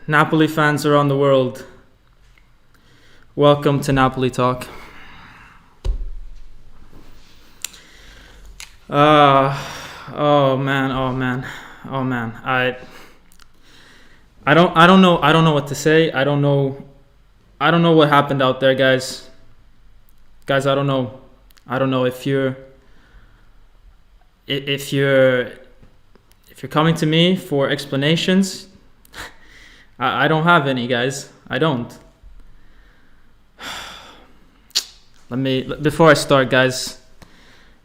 Napoli fans around the world, welcome to Napoli Talk. Oh man. I don't know what to say. I don't know what happened out there, guys. Guys, I don't know. I don't know if you're coming to me for explanations. I don't have any, guys. I don't. Before I start, guys.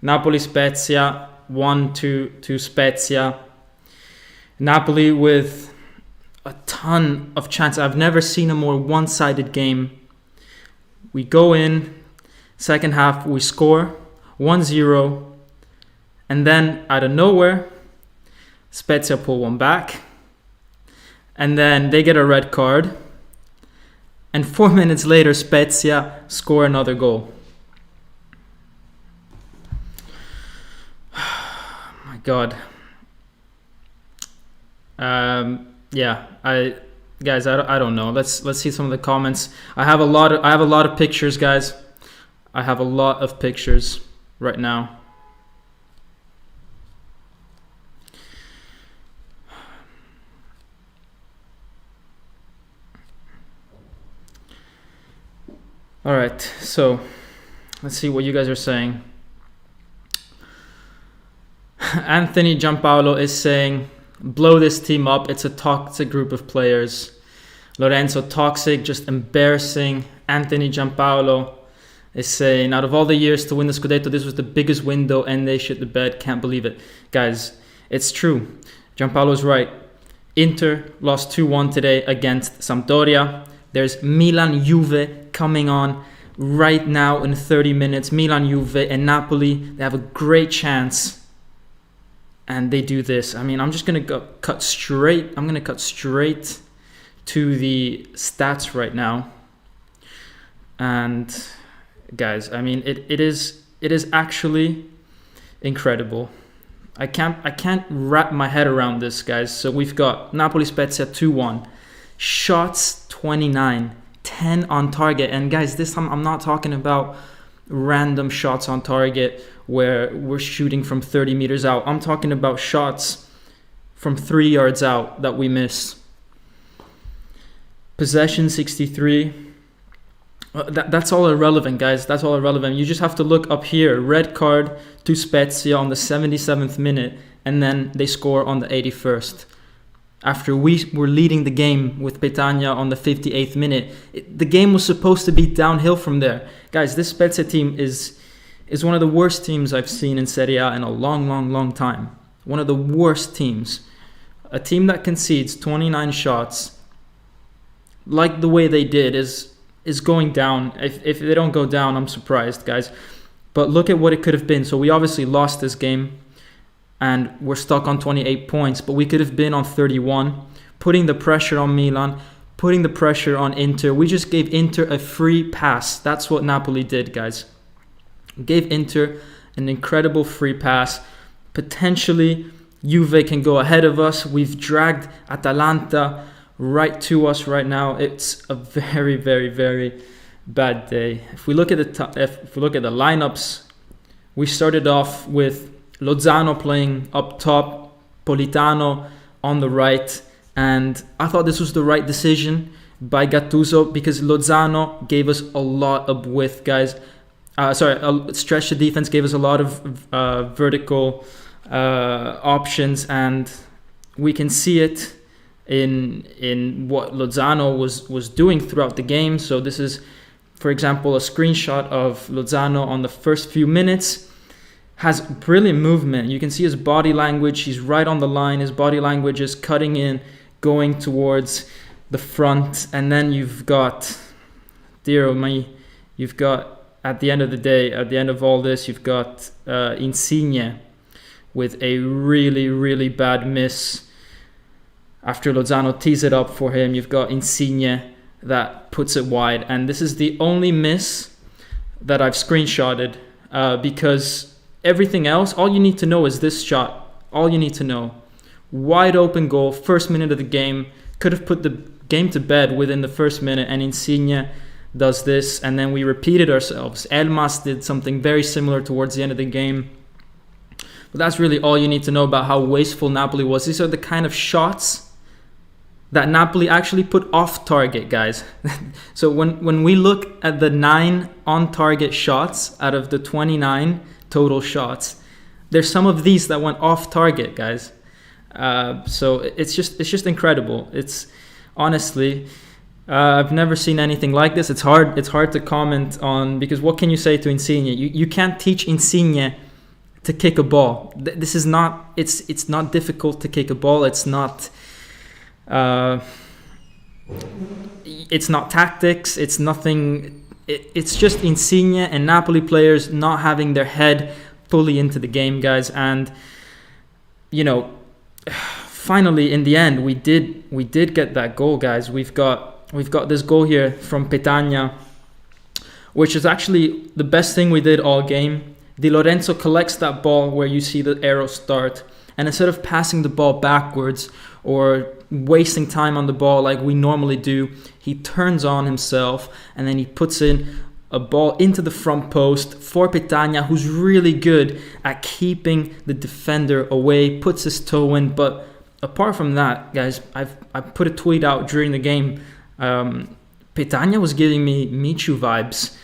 Napoli Spezia 1-2 to Spezia. Napoli with a ton of chance. I've never seen a more one-sided game. We go in, second half we score 1-0, and then out of nowhere Spezia pull one back, and then they get a red card, and 4 minutes later Spezia score another goal. My God. I don't know. Let's see some of the comments. I have a lot of pictures, guys. I have a lot of pictures right now. All right, so let's see what you guys are saying. Anthony Giampaolo is saying, blow this team up. It's a toxic group of players. Lorenzo, toxic, just embarrassing. Anthony Giampaolo is saying, out of all the years to win the Scudetto, this was the biggest window and they shit the bed. Can't believe it. Guys, it's true. Giampaolo's right. Inter lost 2-1 today against Sampdoria. There's Milan-Juve coming on right now in 30 minutes. Milan-Juve and Napoli, they have a great chance. And they do this. I mean, I'm just going to cut straight to the stats right now. And guys, I mean, it is actually incredible. I can't wrap my head around this, guys. So we've got Napoli Spezia 2-1. Shots 29, 10 on target. And guys, this time I'm not talking about random shots on target where we're shooting from 30 meters out. I'm talking about shots from 3 yards out that we miss. Possession 63. That's all irrelevant, guys. That's all irrelevant. You just have to look up here. Red card to Spezia on the 77th minute, and then they score on the 81st. After we were leading the game with Petagna on the 58th minute. The game was supposed to be downhill from there. Guys, this Spezia team is one of the worst teams I've seen in Serie A in a long time. One of the worst teams. A team that concedes 29 shots, like the way they did, is going down. If they don't go down, I'm surprised, guys. But look at what it could have been. So we obviously lost this game, and we're stuck on 28 points, but we could have been on 31, putting the pressure on Milan, putting the pressure on Inter. We just gave Inter a free pass. That's what Napoli did, guys. Gave Inter an incredible free pass. Potentially, Juve can go ahead of us. We've dragged Atalanta right to us right now. It's a very, very, very bad day. If we look at the lineups, we started off with Lozano playing up top, Politano on the right, and I thought this was the right decision by Gattuso because Lozano gave us a lot of width, guys. Stretch the defense, gave us a lot of vertical options, and we can see it in what Lozano was doing throughout the game. So this is, for example, a screenshot of Lozano on the first few minutes. Has brilliant movement. You can see his body language. He's right on the line. His body language is cutting in, going towards the front. And then you've got, at the end of the day, at the end of all this, you've got Insigne with a really, really bad miss. After Lozano tees it up for him, you've got Insigne that puts it wide. And this is the only miss that I've screenshotted because everything else, all you need to know is this shot. All you need to know. Wide open goal, first minute of the game. Could have put the game to bed within the first minute, and Insigne does this, and then we repeated ourselves. Elmas did something very similar towards the end of the game. But that's really all you need to know about how wasteful Napoli was. These are the kind of shots that Napoli actually put off target, guys. So when we look at the 9 on-target shots out of the 29 total shots, there's some of these that went off target, guys. So it's just incredible. It's honestly, I've never seen anything like this. It's hard to comment on, because what can you say to Insigne? You can't teach Insigne to kick a ball. This is not. It's not difficult to kick a ball. It's not. It's not tactics. It's nothing. It's just Insigne and Napoli players not having their head fully into the game, guys. And finally in the end we did get that goal, guys. We've got this goal here from Petagna, which is actually the best thing we did all game. Di Lorenzo collects that ball where you see the arrow start, and instead of passing the ball backwards or wasting time on the ball like we normally do, he turns on himself and then he puts in a ball into the front post for Petagna, who's really good at keeping the defender away, puts his toe in. But apart from that, guys, I put a tweet out during the game. Petagna was giving me Michu vibes.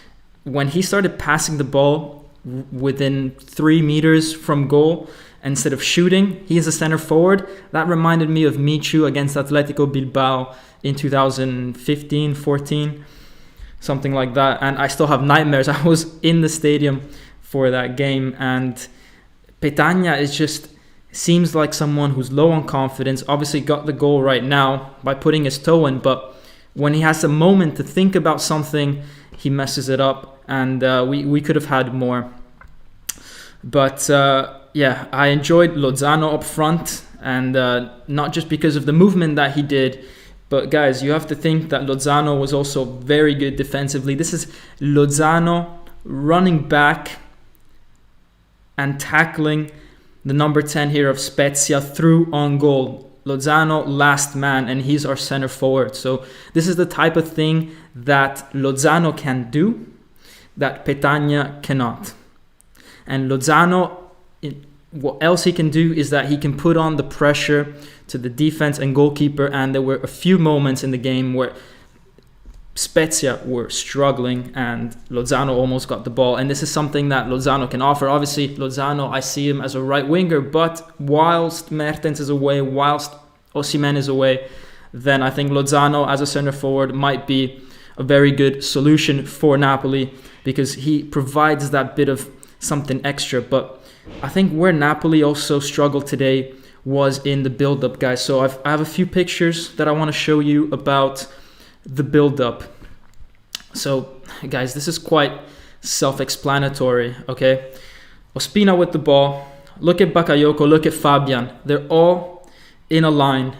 When he started passing the ball within 3 meters from goal instead of shooting, he is a center forward. That reminded me of Michu against Atletico Bilbao in 2015-14, something like that. And I still have nightmares. I was in the stadium for that game, and Petagna seems like someone who's low on confidence. Obviously got the goal right now by putting his toe in, but when he has a moment to think about something, he messes it up, and we could have had more. But yeah, I enjoyed Lozano up front, and not just because of the movement that he did, but guys, you have to think that Lozano was also very good defensively. This is Lozano running back and tackling the number 10 here of Spezia through on goal. Lozano last man, and he's our center forward. So this is the type of thing that Lozano can do that Petagna cannot. And Lozano, what else he can do is that he can put on the pressure to the defense and goalkeeper. And there were a few moments in the game where Spezia were struggling and Lozano almost got the ball. And this is something that Lozano can offer. Obviously, Lozano, I see him as a right winger, but whilst Mertens is away, whilst Osimhen is away, then I think Lozano as a center forward might be a very good solution for Napoli, because he provides that bit of something extra. But I think where Napoli also struggled today was in the build-up, guys. So I have a few pictures that I want to show you about the build-up. So, guys, this is quite self-explanatory, okay? Ospina with the ball. Look at Bakayoko, look at Fabian. They're all in a line.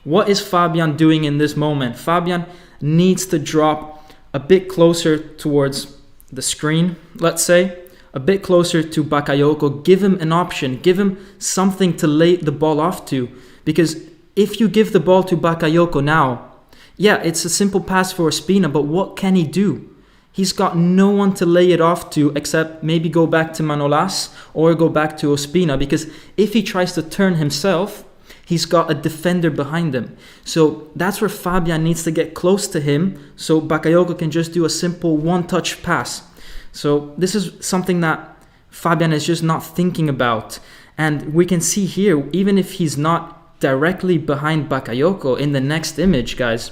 What is Fabian doing in this moment? Fabian needs to drop a bit closer towards the screen, let's say, a bit closer to Bakayoko. Give him an option, give him something to lay the ball off to, because if you give the ball to Bakayoko now, yeah, it's a simple pass for Ospina, but what can he do? He's got no one to lay it off to except maybe go back to Manolas or go back to Ospina, because if he tries to turn himself, he's got a defender behind him. So that's where Fabian needs to get close to him so Bakayoko can just do a simple one-touch pass. So this is something that Fabian is just not thinking about. And we can see here, even if he's not directly behind Bakayoko in the next image, guys.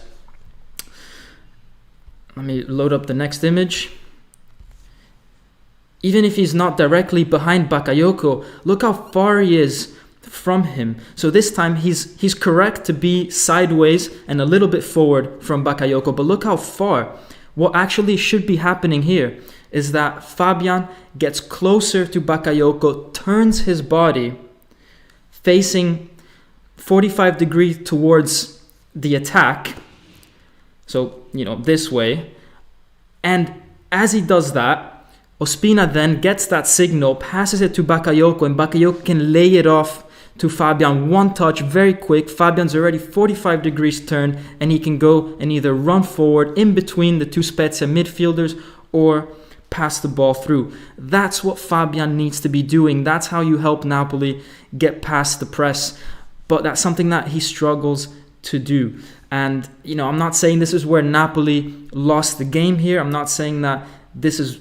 Let me load up the next image. Even if he's not directly behind Bakayoko, look how far he is from him. So this time he's correct to be sideways and a little bit forward from Bakayoko, but look how far. What actually should be happening here is that Fabian gets closer to Bakayoko, turns his body facing 45 degrees towards the attack, so this way, and as he does that, Ospina then gets that signal, passes it to Bakayoko, and Bakayoko can lay it off to Fabian, one touch, very quick. Fabian's already 45 degrees turned, and he can go and either run forward in between the two Spezia midfielders or pass the ball through. That's what Fabian needs to be doing. That's how you help Napoli get past the press. But that's something that he struggles to do. And, I'm not saying this is where Napoli lost the game here. I'm not saying that this is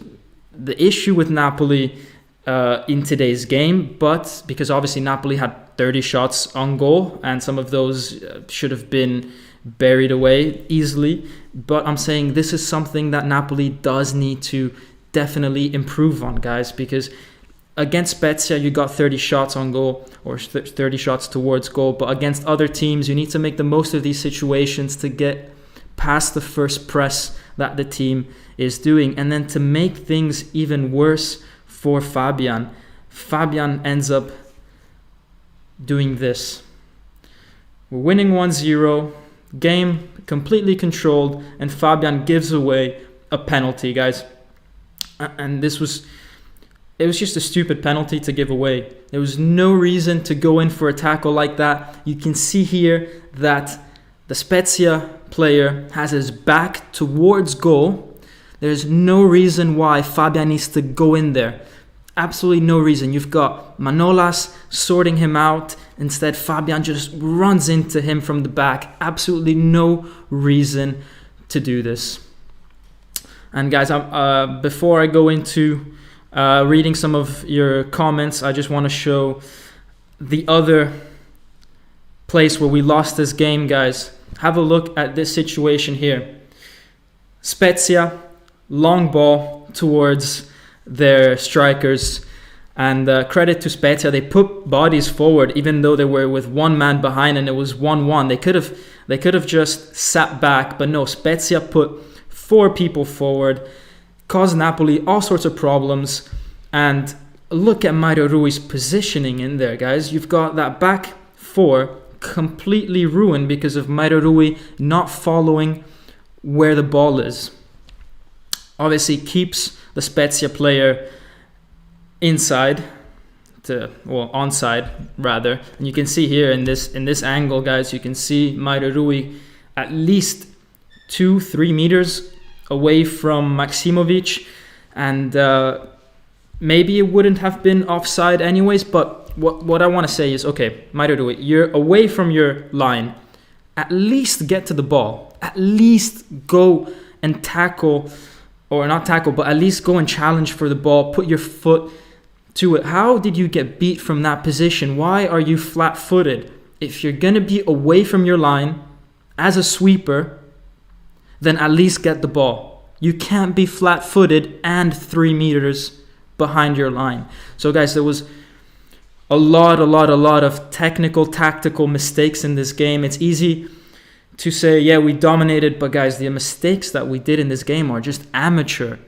the issue with Napoli in today's game, but because obviously Napoli had 30 shots on goal and some of those should have been buried away easily. But I'm saying this is something that Napoli does need to definitely improve on, guys, because against Spezia, you got 30 shots on goal or 30 shots towards goal. But against other teams, you need to make the most of these situations to get past the first press that the team is doing. And then to make things even worse for Fabian ends up doing this. We're winning 1-0, game completely controlled, and Fabian gives away a penalty, guys. And it was just a stupid penalty to give away. There was no reason to go in for a tackle like that. You can see here that the Spezia player has his back towards goal. There's no reason why Fabian needs to go in there. Absolutely no reason. You've got Manolas sorting him out. Instead, Fabian just runs into him from the back. Absolutely no reason to do this. And guys, before I go into reading some of your comments, I just want to show the other place where we lost this game, guys. Have a look at this situation here. Spezia, long ball towards their strikers, and credit to Spezia, they put bodies forward even though they were with one man behind and it was 1-1. They could have just sat back, but no, Spezia put 4 people forward, caused Napoli all sorts of problems. And look at Mario Rui's positioning in there, guys. You've got that back 4 completely ruined because of Mario Rui not following where the ball is. Obviously keeps the Spezia player onside rather. And you can see here in this angle, guys, you can see Mario Rui at least 2-3 meters away from Maksimovic, and maybe it wouldn't have been offside anyways. But what I want to say is, okay, Mario Rui, you're away from your line. At least get to the ball. At least go and tackle. Or not tackle, but at least go and challenge for the ball. Put your foot to it. How did you get beat from that position? Why are you flat-footed? If you're going to be away from your line as a sweeper, then at least get the ball. You can't be flat-footed and 3 meters behind your line. So guys, there was a lot of technical, tactical mistakes in this game. It's easy to say, yeah, we dominated, but guys, the mistakes that we did in this game are just amateur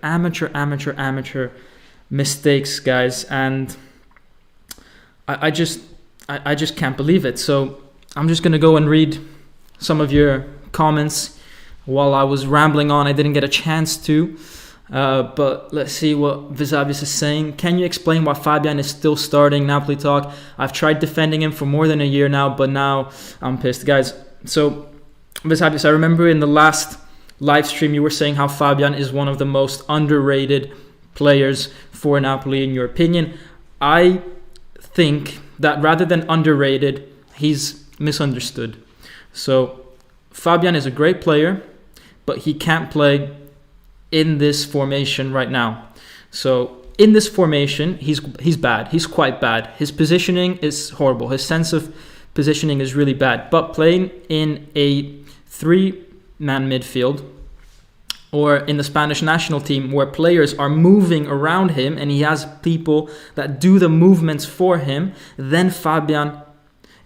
mistakes, guys, and I just can't believe it. So I'm just gonna go and read some of your comments. While I was rambling on, I didn't get a chance to, but let's see what Visavis is saying. Can you explain why Fabian is still starting? Napoli talk. I've tried defending him for more than a year now, but now I'm pissed, guys. So Visavis, I remember in the last live stream you were saying how Fabian is one of the most underrated players for Napoli in your opinion. I think that rather than underrated, he's misunderstood. So Fabian is a great player, but he can't play in this formation right now. So in this formation, he's bad. He's quite bad. His positioning is horrible. His sense of positioning is really bad. But playing in a 3-man midfield, or in the Spanish national team where players are moving around him and he has people that do the movements for him, then Fabian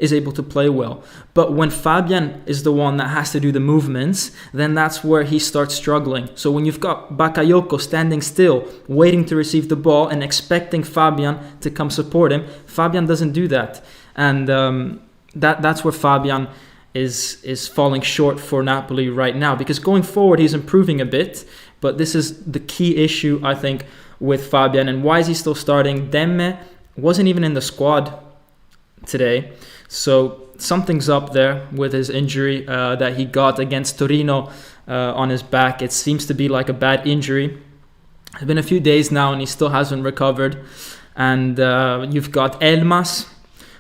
is able to play well. But when Fabian is the one that has to do the movements, then that's where he starts struggling. So when you've got Bakayoko standing still, waiting to receive the ball and expecting Fabian to come support him, Fabian doesn't do that. And that's where Fabian is falling short for Napoli right now, because going forward he's improving a bit, but this is the key issue I think with Fabian. And why is he still starting? Demme wasn't even in the squad today. So something's up there with his injury that he got against Torino on his back. It seems to be like a bad injury. It's been a few days now and he still hasn't recovered. And you've got Elmas,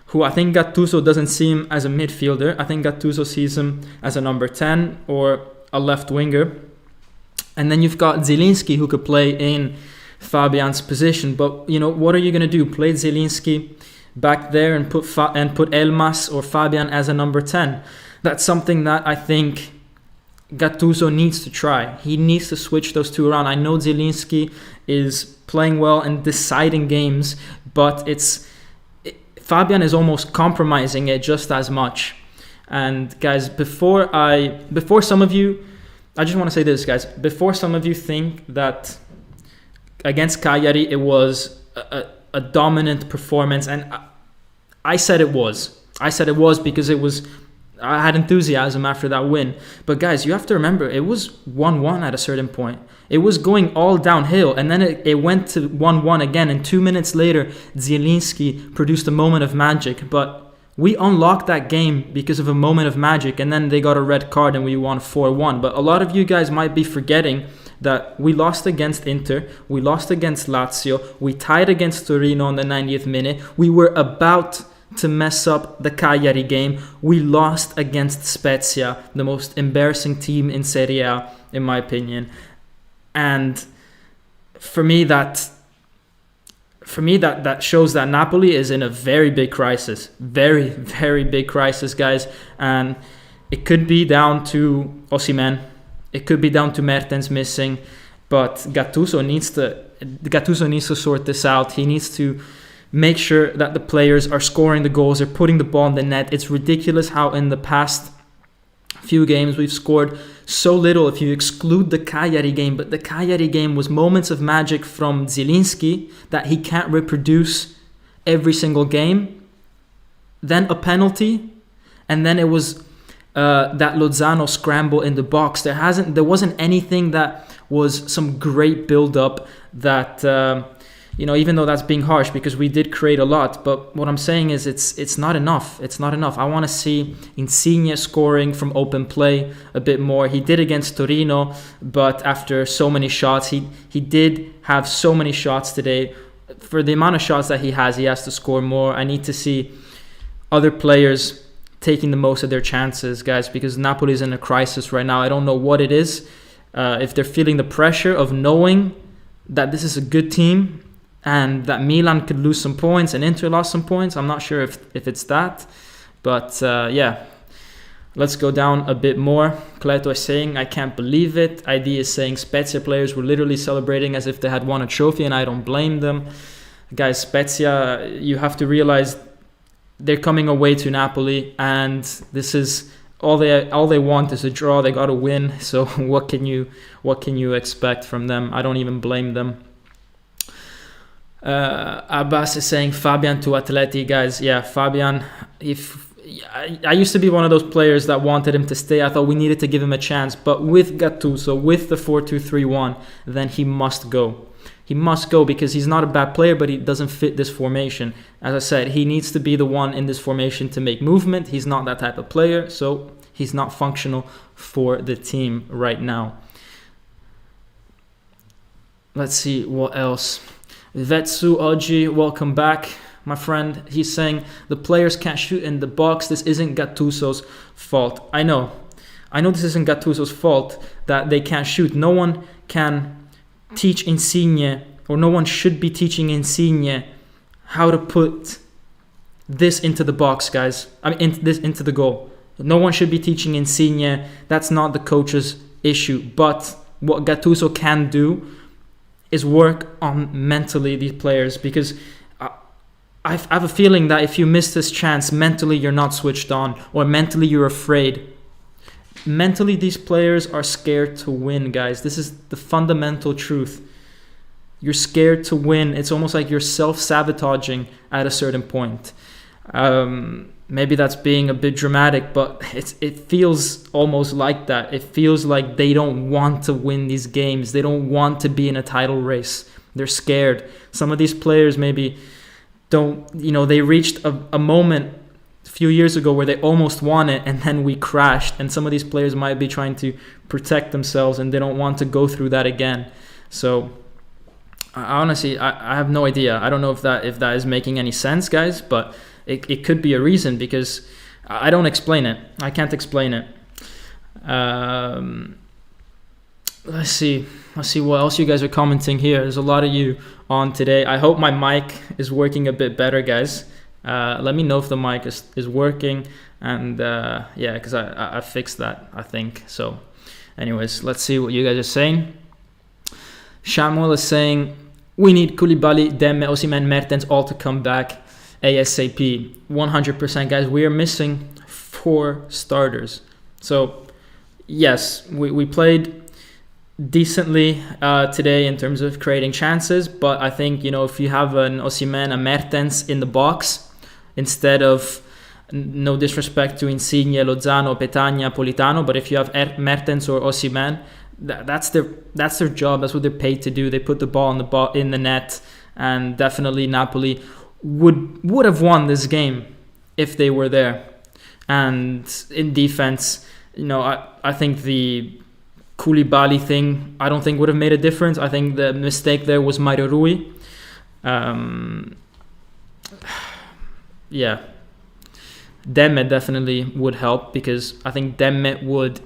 who I think Gattuso doesn't see him as a midfielder. I think Gattuso sees him as a number 10 or a left winger. And then you've got Zielinski, who could play in Fabian's position. But, what are you going to do? Play Zielinski back there and put Elmas or Fabian as a number 10? That's something that I think Gattuso needs to try. He needs to switch those two around. I know Zielinski is playing well and deciding games, but Fabian is almost compromising it just as much. And guys, before some of you, I just want to say this, guys. Before some of you think that against Cagliari it was a dominant performance, and I said it was. I said it was because I had enthusiasm after that win. But guys, you have to remember, it was 1-1 at a certain point. It was going all downhill, and then it went to 1-1 again, and 2 minutes later, Zielinski produced a moment of magic. But we unlocked that game because of a moment of magic, and then they got a red card and we won 4-1. But a lot of you guys might be forgetting that we lost against Inter, we lost against Lazio, we tied against Torino on the 90th minute, we were about to mess up the Cagliari game, we lost against Spezia, the most embarrassing team in Serie A, in my opinion. And for me that shows that Napoli is in a very big crisis. Very, very big crisis, guys. And it could be down to Osimhen. It could be down to Mertens missing. But Gattuso needs to sort this out. He needs to make sure that the players are scoring the goals, they're putting the ball in the net. It's ridiculous how in the past few games we've scored so little if you exclude the Cagliari game. But the Cagliari game was moments of magic from Zielinski that he can't reproduce every single game. Then a penalty, and then it was that Lozano scramble in the box. There wasn't anything that was some great build-up that even though that's being harsh because we did create a lot, but what I'm saying is it's not enough. It's not enough. I want to see Insigne scoring from open play a bit more. He did against Torino, but after so many shots, he did have so many shots today. For the amount of shots that he has to score more. I need to see other players taking the most of their chances, guys, because Napoli is in a crisis right now. I don't know what it is. If they're feeling the pressure of knowing that this is a good team and that Milan could lose some points and Inter lost some points. I'm not sure if it's that. But let's go down a bit more. Cleto is saying, I can't believe it. ID is saying Spezia players were literally celebrating as if they had won a trophy, and I don't blame them. Guys, Spezia, you have to realize they're coming away to Napoli, and this is all they want is a draw. They got to win. So what can you expect from them? I don't even blame them. Abbas is saying Fabian to Atleti, guys. Yeah, Fabian. I used to be one of those players that wanted him to stay. I thought we needed to give him a chance, but with Gattuso, with the 4-2-3-1, then he must go. He must go because he's not a bad player, but he doesn't fit this formation. As I said, he needs to be the one in this formation to make movement. He's not that type of player, so he's not functional for the team right now. Let's see what else. Vetsu Oji, welcome back, my friend. He's saying the players can't shoot in the box. This isn't Gattuso's fault. I know this isn't Gattuso's fault that they can't shoot. No one can teach Insigne, or no one should be teaching Insigne how to put this into the box, guys. Into the goal. No one should be teaching Insigne. That's not the coach's issue. But what Gattuso can do is work on mentally these players, because I have a feeling that if you miss this chance, mentally you're not switched on, or mentally you're afraid. Mentally, these players are scared to win, guys. This is the fundamental truth. You're scared to win. It's almost like you're self-sabotaging at a certain point. Maybe that's being a bit dramatic, but it feels almost like that. It feels like they don't want to win these games. They don't want to be in a title race. They're scared. Some of these players maybe they reached a moment a few years ago where they almost won it, and then we crashed. And some of these players might be trying to protect themselves, and they don't want to go through that again. So honestly, I have no idea. I don't know if that is making any sense, guys, but it could be a reason, because I don't explain it. I can't explain it. Let's see what else you guys are commenting here. There's a lot of you on today. I hope my mic is working a bit better, guys. Let me know if the mic is working, and yeah, because I fixed that, I think. So anyways, let's see what you guys are saying. Shamuel is saying, we need Koulibaly, Demme, Osimhen, Mertens all to come back ASAP. 100%, guys. We are missing 4 starters. So yes, we played decently today in terms of creating chances, but I think, if you have an Osimhen, a Mertens in the box, instead of, no disrespect to Insigne, Lozano, Petagna, Politano, but if you have Mertens or Osimhen, that's their job. That's what they're paid to do. They put the ball in the net, and definitely Napoli would have won this game if they were there. And in defense, I think the Koulibaly thing, I don't think would have made a difference. I think the mistake there was Mario Rui. Yeah, Demme definitely would help, because I think Demme would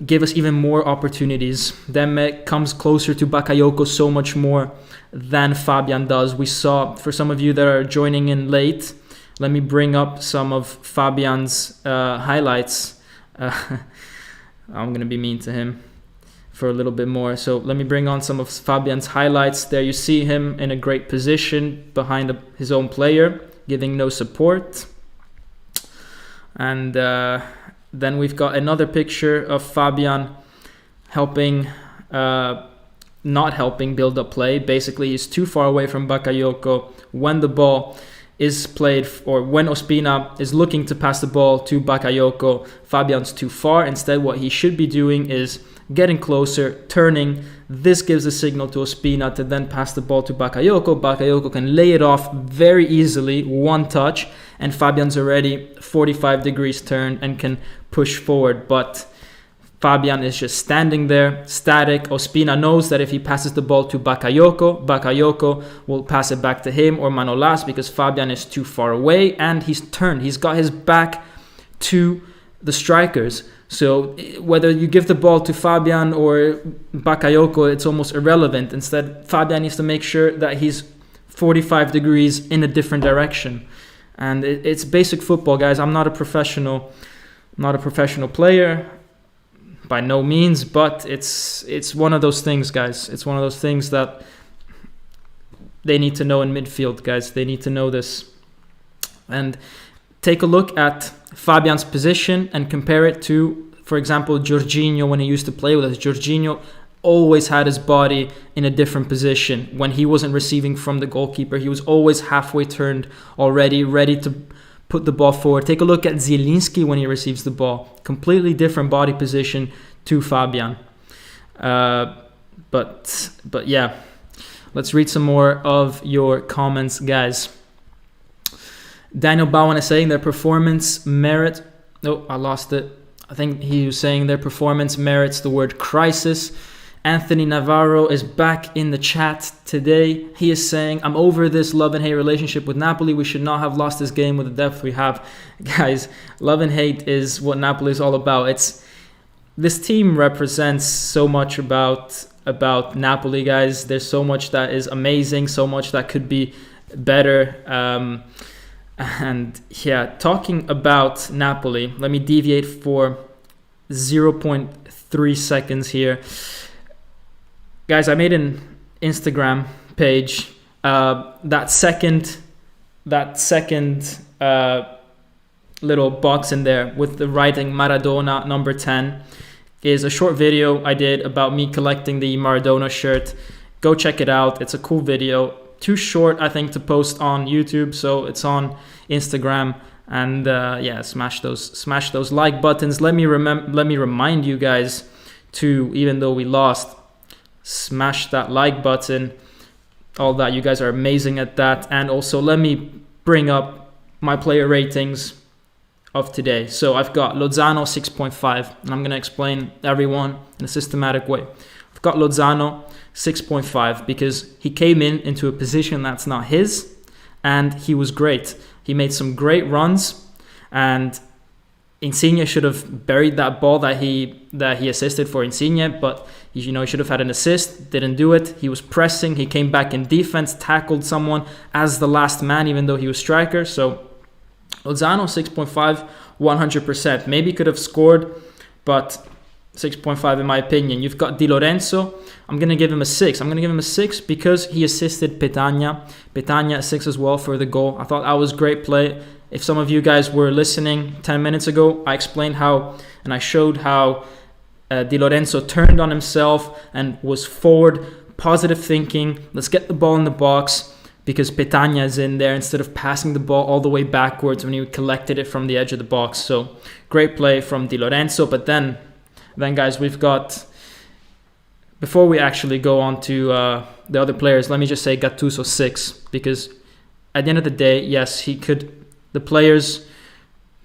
give us even more opportunities. Demme comes closer to Bakayoko so much more than Fabian does. We saw, for some of you that are joining in late, let me bring up some of Fabian's highlights. I'm going to be mean to him for a little bit more. So let me bring on some of Fabian's highlights. There you see him in a great position behind his own player, giving no support. And then we've got another picture of Fabian helping, not helping build up play. Basically, he's too far away from Bakayoko when the ball is played, or when Ospina is looking to pass the ball to Bakayoko. Fabian's too far. Instead, what he should be doing is getting closer, turning. This gives a signal to Ospina to then pass the ball to Bakayoko. Bakayoko can lay it off very easily, one touch, and Fabian's already 45 degrees turned and can push forward. But Fabian is just standing there, static. Ospina knows that if he passes the ball to Bakayoko, Bakayoko will pass it back to him or Manolas, because Fabian is too far away and he's turned. He's got his back to the strikers. So whether you give the ball to Fabian or Bakayoko, it's almost irrelevant. Instead, Fabian needs to make sure that he's 45 degrees in a different direction. And it's basic football, guys. I'm not a professional player, by no means, but it's one of those things, guys. It's one of those things that they need to know in midfield, guys. They need to know this. And take a look at Fabian's position and compare it to, for example, Jorginho when he used to play with us. Jorginho always had his body in a different position. When he wasn't receiving from the goalkeeper, he was always halfway turned already, ready to put the ball forward. Take a look at Zielinski when he receives the ball. Completely different body position to Fabian. But yeah, let's read some more of your comments, guys. Daniel Bowen is saying their performance merit... Oh, I lost it. I think he was saying their performance merits the word crisis. Anthony Navarro is back in the chat today. He is saying, I'm over this love and hate relationship with Napoli. We should not have lost this game with the depth we have. Guys, love and hate is what Napoli is all about. This team represents so much about Napoli, guys. There's so much that is amazing, so much that could be better. And yeah, talking about Napoli, let me deviate for 0.3 seconds here. Guys, I made an Instagram page. That second little box in there with the writing Maradona number 10 is a short video I did about me collecting the Maradona shirt. Go check it out. It's a cool video. Too short, I think, to post on YouTube, so it's on Instagram. And yeah, smash those like buttons. Let me remind you guys to, even though we lost, smash that like button. all that. You guys are amazing at that. And also, let me bring up my player ratings of today. So I've got Lozano 6.5, and I'm going to explain everyone in a systematic way. I've got Lozano 6.5 because he came into a position that's not his, and he was great. He made some great runs, and Insigne should have buried that ball that he assisted for Insigne, but he should have had an assist, didn't do it. He was pressing, he came back in defense, tackled someone as the last man, even though he was striker. So Lozano 6.5, 100%. Maybe could have scored, but 6.5 in my opinion. You've got Di Lorenzo. I'm going to give him a 6. I'm going to give him a 6 because he assisted Petagna. Petagna a 6 as well for the goal. I thought that was great play. If some of you guys were listening 10 minutes ago, I explained how, and I showed how Di Lorenzo turned on himself and was forward, positive thinking. Let's get the ball in the box because Petagna is in there instead of passing the ball all the way backwards when he collected it from the edge of the box. So great play from Di Lorenzo. But then guys, we've got, before we actually go on to the other players, let me just say Gattuso 6, because at the end of the day, yes, the players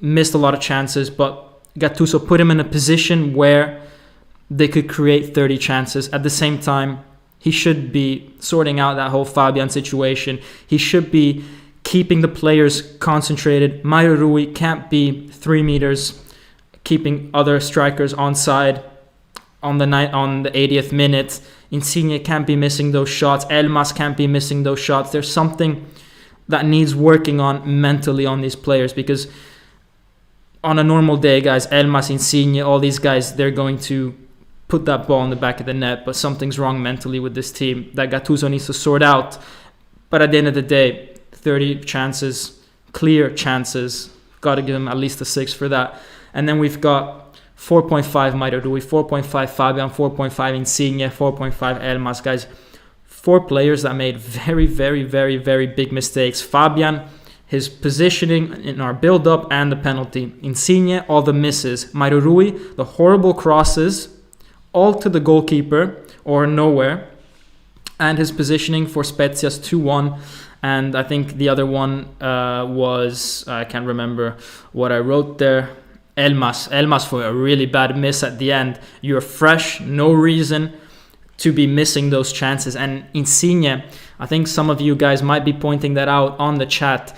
missed a lot of chances, but Gattuso put him in a position where they could create 30 chances. At the same time, he should be sorting out that whole Fabian situation. He should be keeping the players concentrated. Mario Rui can't be 3 meters, keeping other strikers onside on the 80th minute. Insigne can't be missing those shots. Elmas can't be missing those shots. There's something that needs working on mentally on these players, because on a normal day, guys, Elmas, Insigne, all these guys, they're going to put that ball in the back of the net, but something's wrong mentally with this team that Gattuso needs to sort out. But at the end of the day, 30 chances, clear chances, got to give him at least a 6 for that. And then we've got 4.5 Mario Rui, 4.5 Fabian, 4.5 Insigne, 4.5 Elmas. Guys, 4 players that made very, very, very, very big mistakes. Fabian, his positioning in our build-up and the penalty. Insigne, all the misses. Mario Rui, the horrible crosses, all to the goalkeeper or nowhere. And his positioning for Spezia's 2-1. And I think the other one was, I can't remember what I wrote there. Elmas for a really bad miss at the end. You're fresh, no reason to be missing those chances. And Insigne, I think some of you guys might be pointing that out on the chat.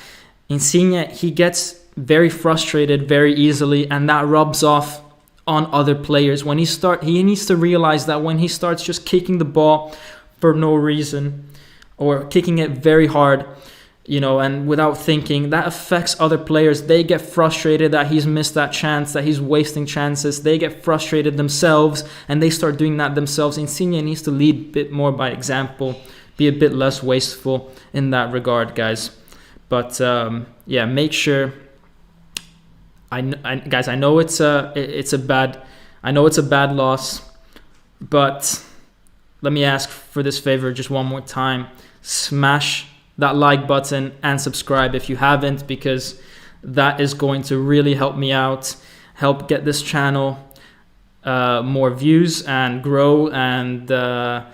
Insigne, he gets very frustrated very easily, and that rubs off on other players. He needs to realize that when he starts just kicking the ball for no reason or kicking it very hard, and without thinking, that affects other players. They get frustrated that he's missed that chance, that he's wasting chances. They get frustrated themselves, and they start doing that themselves. Insigne needs to lead a bit more by example, be a bit less wasteful in that regard, guys. But make sure. Guys, I know it's a bad loss, but let me ask for this favor just one more time: smash that like button and subscribe if you haven't, because that is going to really help me out, help get this channel more views and grow. And the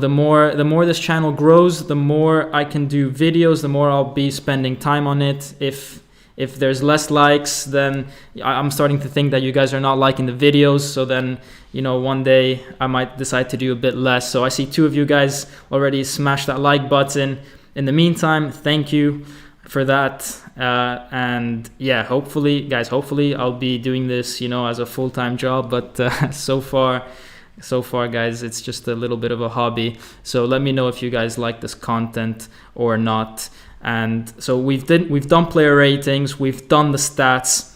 more this channel grows, the more I can do videos, the more I'll be spending time on it. If there's less likes, then I'm starting to think that you guys are not liking the videos. So then, one day I might decide to do a bit less. So I see 2 of you guys already smash that like button. In the meantime, thank you for that. And yeah, hopefully I'll be doing this, as a full-time job. But so far, guys, it's just a little bit of a hobby. So let me know if you guys like this content or not. And so we've done player ratings, we've done the stats.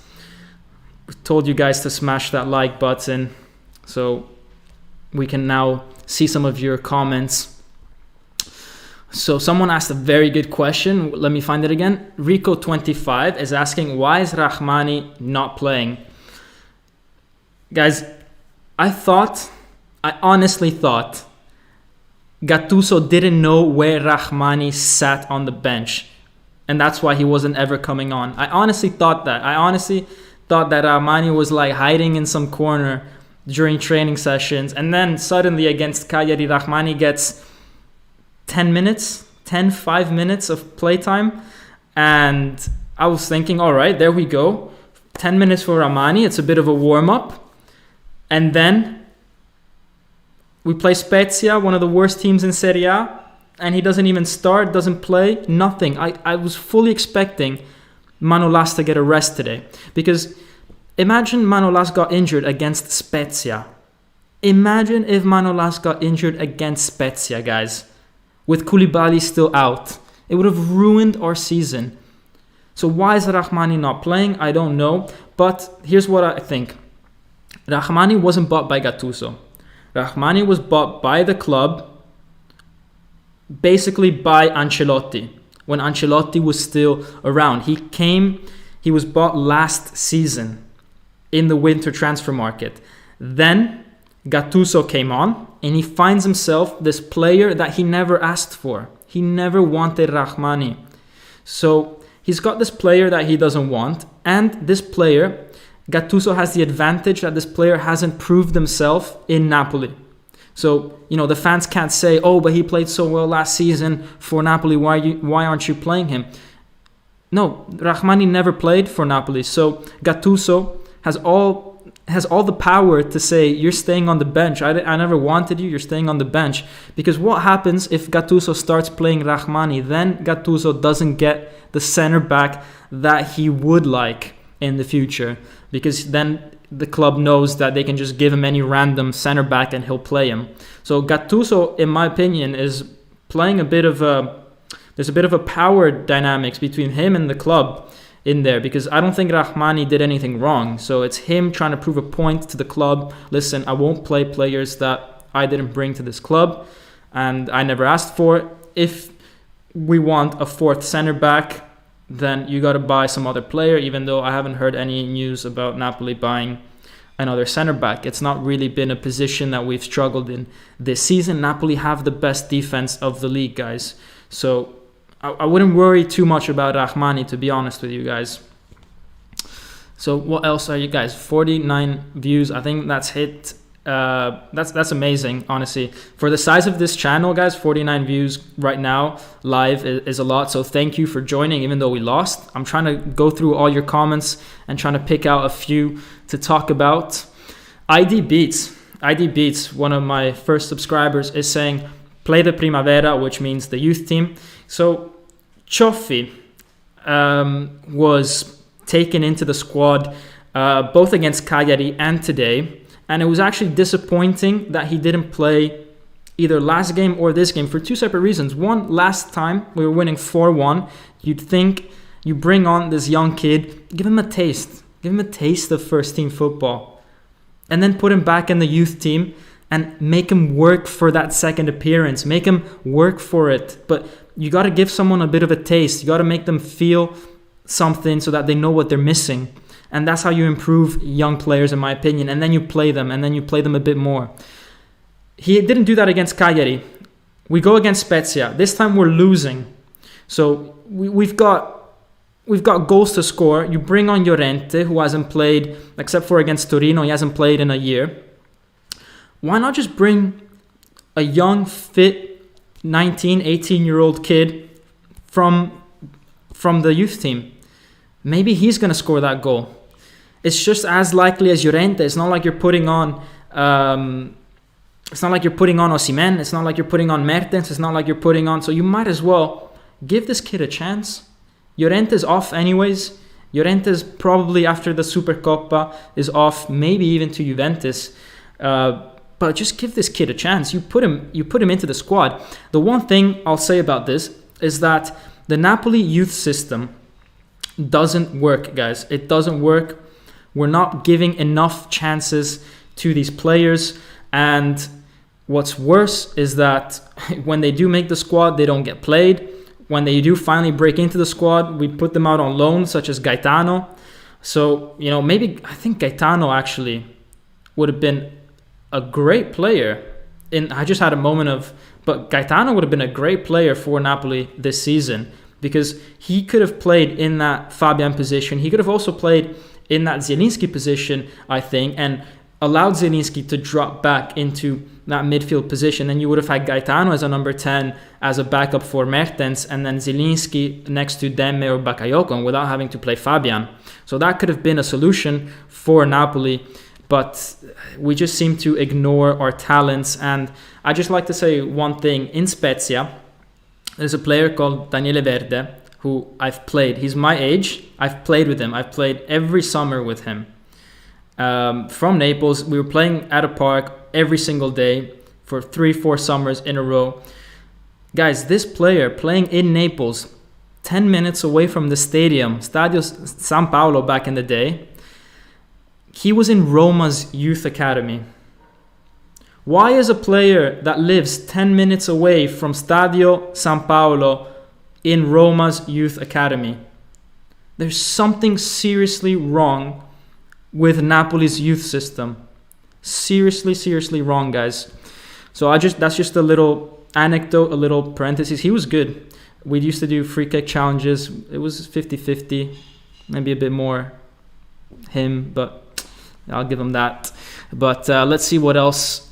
We told you guys to smash that like button, so we can now see some of your comments. So someone asked a very good question. Let me find it again. Rico25 is asking, why is Rahmani not playing? Guys, I honestly thought Gattuso didn't know where Rahmani sat on the bench, and that's why he wasn't ever coming on. I honestly thought that Rahmani was like hiding in some corner during training sessions, and then suddenly against Cagliari, Rahmani gets 10 minutes, 5 minutes of playtime. And I was thinking, all right, there we go. 10 minutes for Rrahmani. It's a bit of a warm-up. And then we play Spezia, one of the worst teams in Serie A. And he doesn't even start, doesn't play, nothing. I was fully expecting Manolas to get a rest today. Because imagine Manolas got injured against Spezia. Imagine if Manolas got injured against Spezia, guys. With Koulibaly still out. It would have ruined our season. So why is Rrahmani not playing? I don't know. But here's what I think. Rrahmani wasn't bought by Gattuso. Rrahmani was bought by the club, basically by Ancelotti, when Ancelotti was still around. He was bought last season in the winter transfer market. Then Gattuso came on, and he finds himself this player that he never asked for. He never wanted Rrahmani. So he's got this player that he doesn't want, and this player, Gattuso has the advantage that this player hasn't proved himself in Napoli. So, the fans can't say, oh, but he played so well last season for Napoli, why aren't you playing him? No, Rrahmani never played for Napoli, so Gattuso has all the power to say, you're staying on the bench. I never wanted you, you're staying on the bench. Because what happens if Gattuso starts playing Rrahmani? Then Gattuso doesn't get the center back that he would like in the future. Because then the club knows that they can just give him any random center back and he'll play him. So Gattuso, in my opinion, is playing there's a bit of a power dynamics between him and the club in there, because I don't think Rrahmani did anything wrong. So it's him trying to prove a point to the club. Listen, I won't play players that I didn't bring to this club and I never asked for. If we want a fourth center back, then you got to buy some other player, even though I haven't heard any news about Napoli buying another center back. It's not really been a position that we've struggled in this season. Napoli have the best defense of the league, guys. So I wouldn't worry too much about Rrahmani, to be honest with you guys. So what else are you guys? 49 views. I think that's hit. That's amazing, honestly. For the size of this channel, guys, 49 views right now live is a lot. So thank you for joining, even though we lost. I'm trying to go through all your comments and trying to pick out a few to talk about. ID Beats, one of my first subscribers, is saying, play the Primavera, which means the youth team. So Cioffi was taken into the squad both against Cagliari and today. And it was actually disappointing that he didn't play either last game or this game for two separate reasons. One, last time we were winning 4-1. You'd think you bring on this young kid, give him a taste. Give him a taste of first team football. And then put him back in the youth team and make him work for that second appearance. Make him work for it. But you got to give someone a bit of a taste. You got to make them feel something so that they know what they're missing. And that's how you improve young players, in my opinion. And then you play them, and then you play them a bit more. He didn't do that against Cagliari. We go against Spezia. This time we're losing. So we've got goals to score. You bring on Llorente, who hasn't played, except for against Torino, he hasn't played in a year. Why not just bring a young, fit, 19, 18-year-old kid from the youth team? Maybe he's going to score that goal. It's just as likely as Llorente. It's not like you're putting on Osimhen. It's not like you're putting on Mertens. It's not like you're putting on... So you might as well give this kid a chance. Llorente's off anyways. Llorente's probably, after the Supercoppa, is off, maybe even to Juventus. But just give this kid a chance. You put him into the squad. The one thing I'll say about this is that the Napoli youth system doesn't work, guys. It doesn't work. We're not giving enough chances to these players. And what's worse is that when they do make the squad, they don't get played. When they do finally break into the squad, we put them out on loan, such as Gaetano. So, maybe I think Gaetano actually would have been a great player. I just had a moment but Gaetano would have been a great player for Napoli this season, because he could have played in that Fabian position. He could have also played in that Zielinski position, I think. And allowed Zielinski to drop back into that midfield position. Then you would have had Gaetano as a number 10 as a backup for Mertens, and then Zielinski next to Demme or Bakayoko without having to play Fabian. So that could have been a solution for Napoli, but we just seem to ignore our talents. And I just like to say one thing. In Spezia, there's a player called Daniele Verde who I've played. He's my age. I've played with him. I've played every summer with him. From Naples, we were playing at a park every single day for 3-4 summers in a row. Guys, this player playing in Naples, 10 minutes away from the stadium, Stadio San Paolo back in the day, he was in Roma's youth academy. Why is a player that lives 10 minutes away from Stadio San Paolo in Roma's youth academy? There's something seriously wrong with Napoli's youth system. Seriously wrong, guys. So that's just a little anecdote, a little parenthesis. He was good. We used to do free kick challenges. It was 50-50, maybe a bit more him, but I'll give him that. But let's see what else.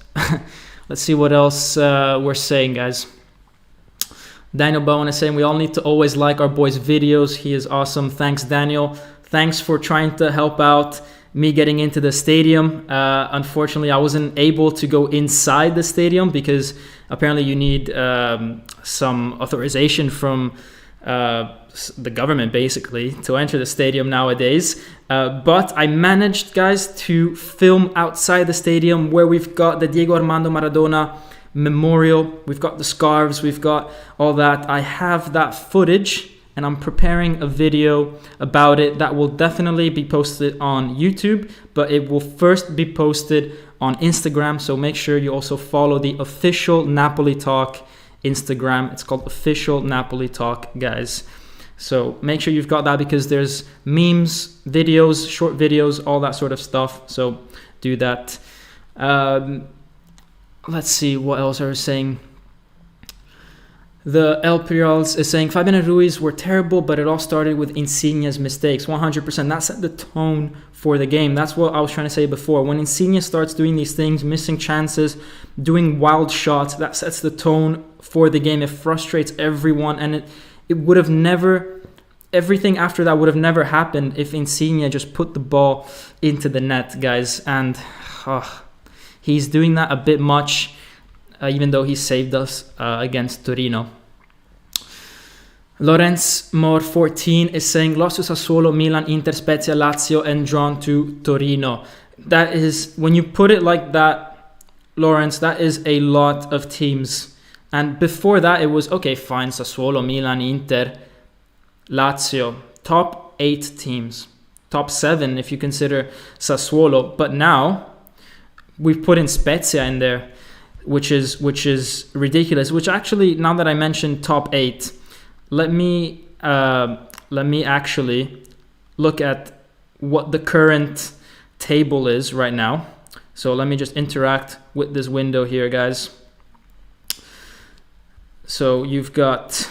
Let's see what else we're saying, guys. Daniel Bowen is saying we all need to always like our boy's videos. He is awesome. Thanks, Daniel. Thanks for trying to help out me getting into the stadium. Unfortunately, I wasn't able to go inside the stadium because apparently you need some authorization from the government, basically, to enter the stadium nowadays. But I managed, guys, to film outside the stadium where we've got the Diego Armando Maradona memorial. We've got the scarves. We've got all that. I have that footage, and I'm preparing a video about it that will definitely be posted on YouTube, but it will first be posted on Instagram. So make sure you also follow the official Napoli Talk Instagram. It's called Official Napoli Talk, guys. So make sure you've got that because there's memes, videos, short videos, all that sort of stuff. So do that. Let's see what else I was saying. The El Pirals is saying Fabian and Ruiz were terrible, but it all started with Insigne's mistakes. 100%. That set the tone for the game. That's what I was trying to say before. When Insigne starts doing these things, missing chances, doing wild shots, that sets the tone for the game. It frustrates everyone, and it would have never, everything after that would have never happened if Insigne just put the ball into the net, guys. And he's doing that a bit much. Even though he saved us against Torino. Lorenz Moore 14 is saying lost to Sassuolo, Milan, Inter, Spezia, Lazio, and drawn to Torino. That is, when you put it like that, Lorenz, that is a lot of teams. And before that, it was, okay, fine, Sassuolo, Milan, Inter, Lazio. Top 8 teams. Top 7 if you consider Sassuolo. But now, we've put in Spezia in there, which is ridiculous. Which actually, now that I mentioned top 8, let me actually look at what the current table is right now. So let me just interact with this window here, guys. So you've got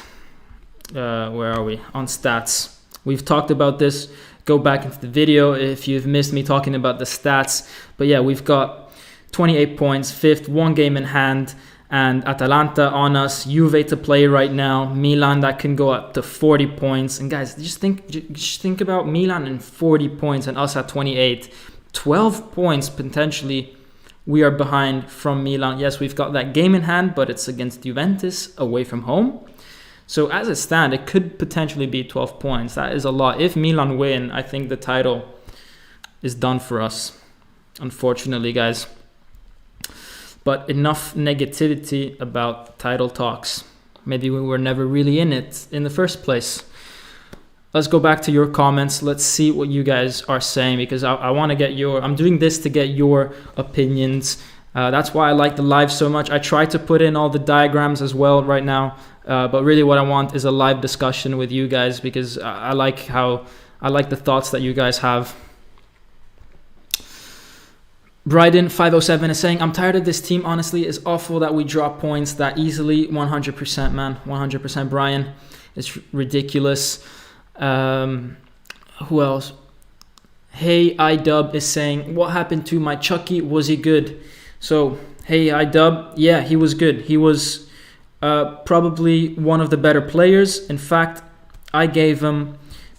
where are we? On stats. We've talked about this. Go back into the video if you've missed me talking about the stats. But yeah, we've got 28 points, 5th, 1 game in hand, and Atalanta on us. Juve to play right now. Milan that can go up to 40 points. And guys, just think about Milan and 40 points and us at 28. 12 points potentially we are behind from Milan. Yes, we've got that game in hand, but it's against Juventus away from home. So as it stands, it could potentially be 12 points. That is a lot. If Milan win, I think the title is done for us, unfortunately, guys. But enough negativity about title talks. Maybe we were never really in it in the first place. Let's go back to your comments. Let's see what you guys are saying, because I want to get I'm doing this to get your opinions. That's why I like the live so much. I try to put in all the diagrams as well right now. But really what I want is a live discussion with you guys, because I like the thoughts that you guys have. Bryden 507 is saying, I'm tired of this team. Honestly, it's awful that we drop points that easily. 100%, man. 100%, Brian. It's ridiculous. Who else? Hey iDub is saying, what happened to my Chucky? Was he good? So, hey iDub, yeah, he was good. He was probably one of the better players. In fact, I gave him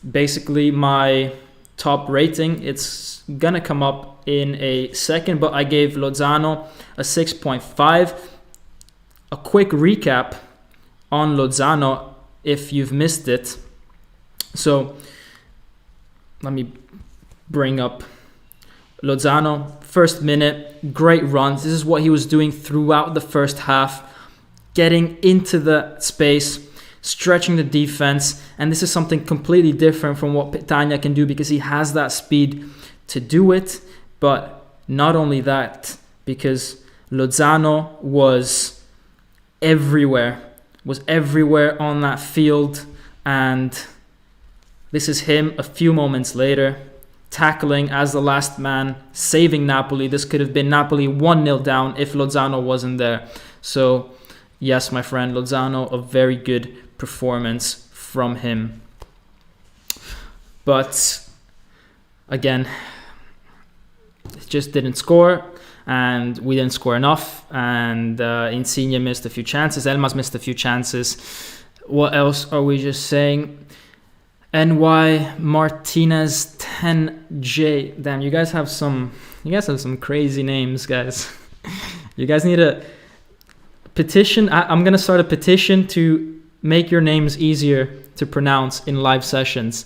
basically my top rating. It's gonna come up in a second, but I gave Lozano a 6.5. A quick recap on Lozano if you've missed it. So let me bring up Lozano. First minute, great runs. This is what he was doing throughout the first half, getting into the space, stretching the defense. And this is something completely different from what Petagna can do, because he has that speed to do it. But not only that, because Lozano was everywhere on that field. And this is him a few moments later, tackling as the last man, saving Napoli. This could have been Napoli 1-0 down if Lozano wasn't there. So, yes, my friend, Lozano, a very good performance from him. But, again, it just didn't score, and we didn't score enough, and Insigne missed a few chances, Elmas missed a few chances. What else are we just saying? NY Martinez 10J. Damn, you guys have some crazy names, guys. You guys need a petition. I'm gonna start a petition to make your names easier to pronounce in live sessions.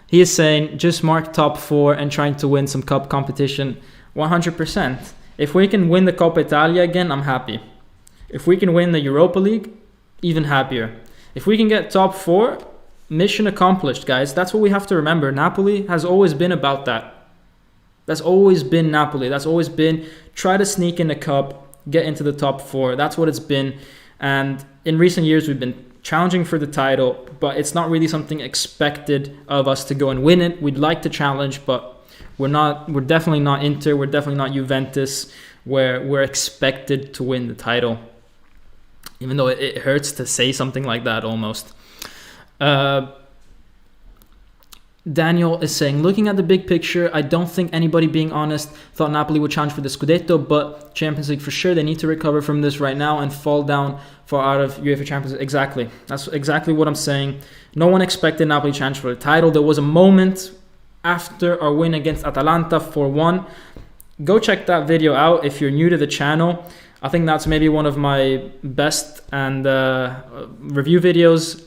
He is saying just mark top 4 and trying to win some cup competition. 100%. If we can win the Coppa Italia again, I'm happy. If we can win the Europa League, even happier. If we can get top 4, mission accomplished, guys. That's what we have to remember. Napoli has always been about that. That's always been Napoli. That's always been try to sneak in a cup, get into the top 4. That's what it's been. And in recent years, we've been challenging for the title, but it's not really something expected of us to go and win it. We'd like to challenge, but we're definitely not Inter. We're definitely not Juventus, where we're expected to win the title. Even though it hurts to say something like that almost. Daniel is saying, looking at the big picture, I don't think anybody, being honest, thought Napoli would challenge for the Scudetto, but Champions League for sure. They need to recover from this right now and fall down far out of UEFA Champions League. Exactly. That's exactly what I'm saying. No one expected Napoli to challenge for the title. There was a moment after our win against Atalanta 4-1. Go check that video out if you're new to the channel. I think that's maybe one of my best and review videos.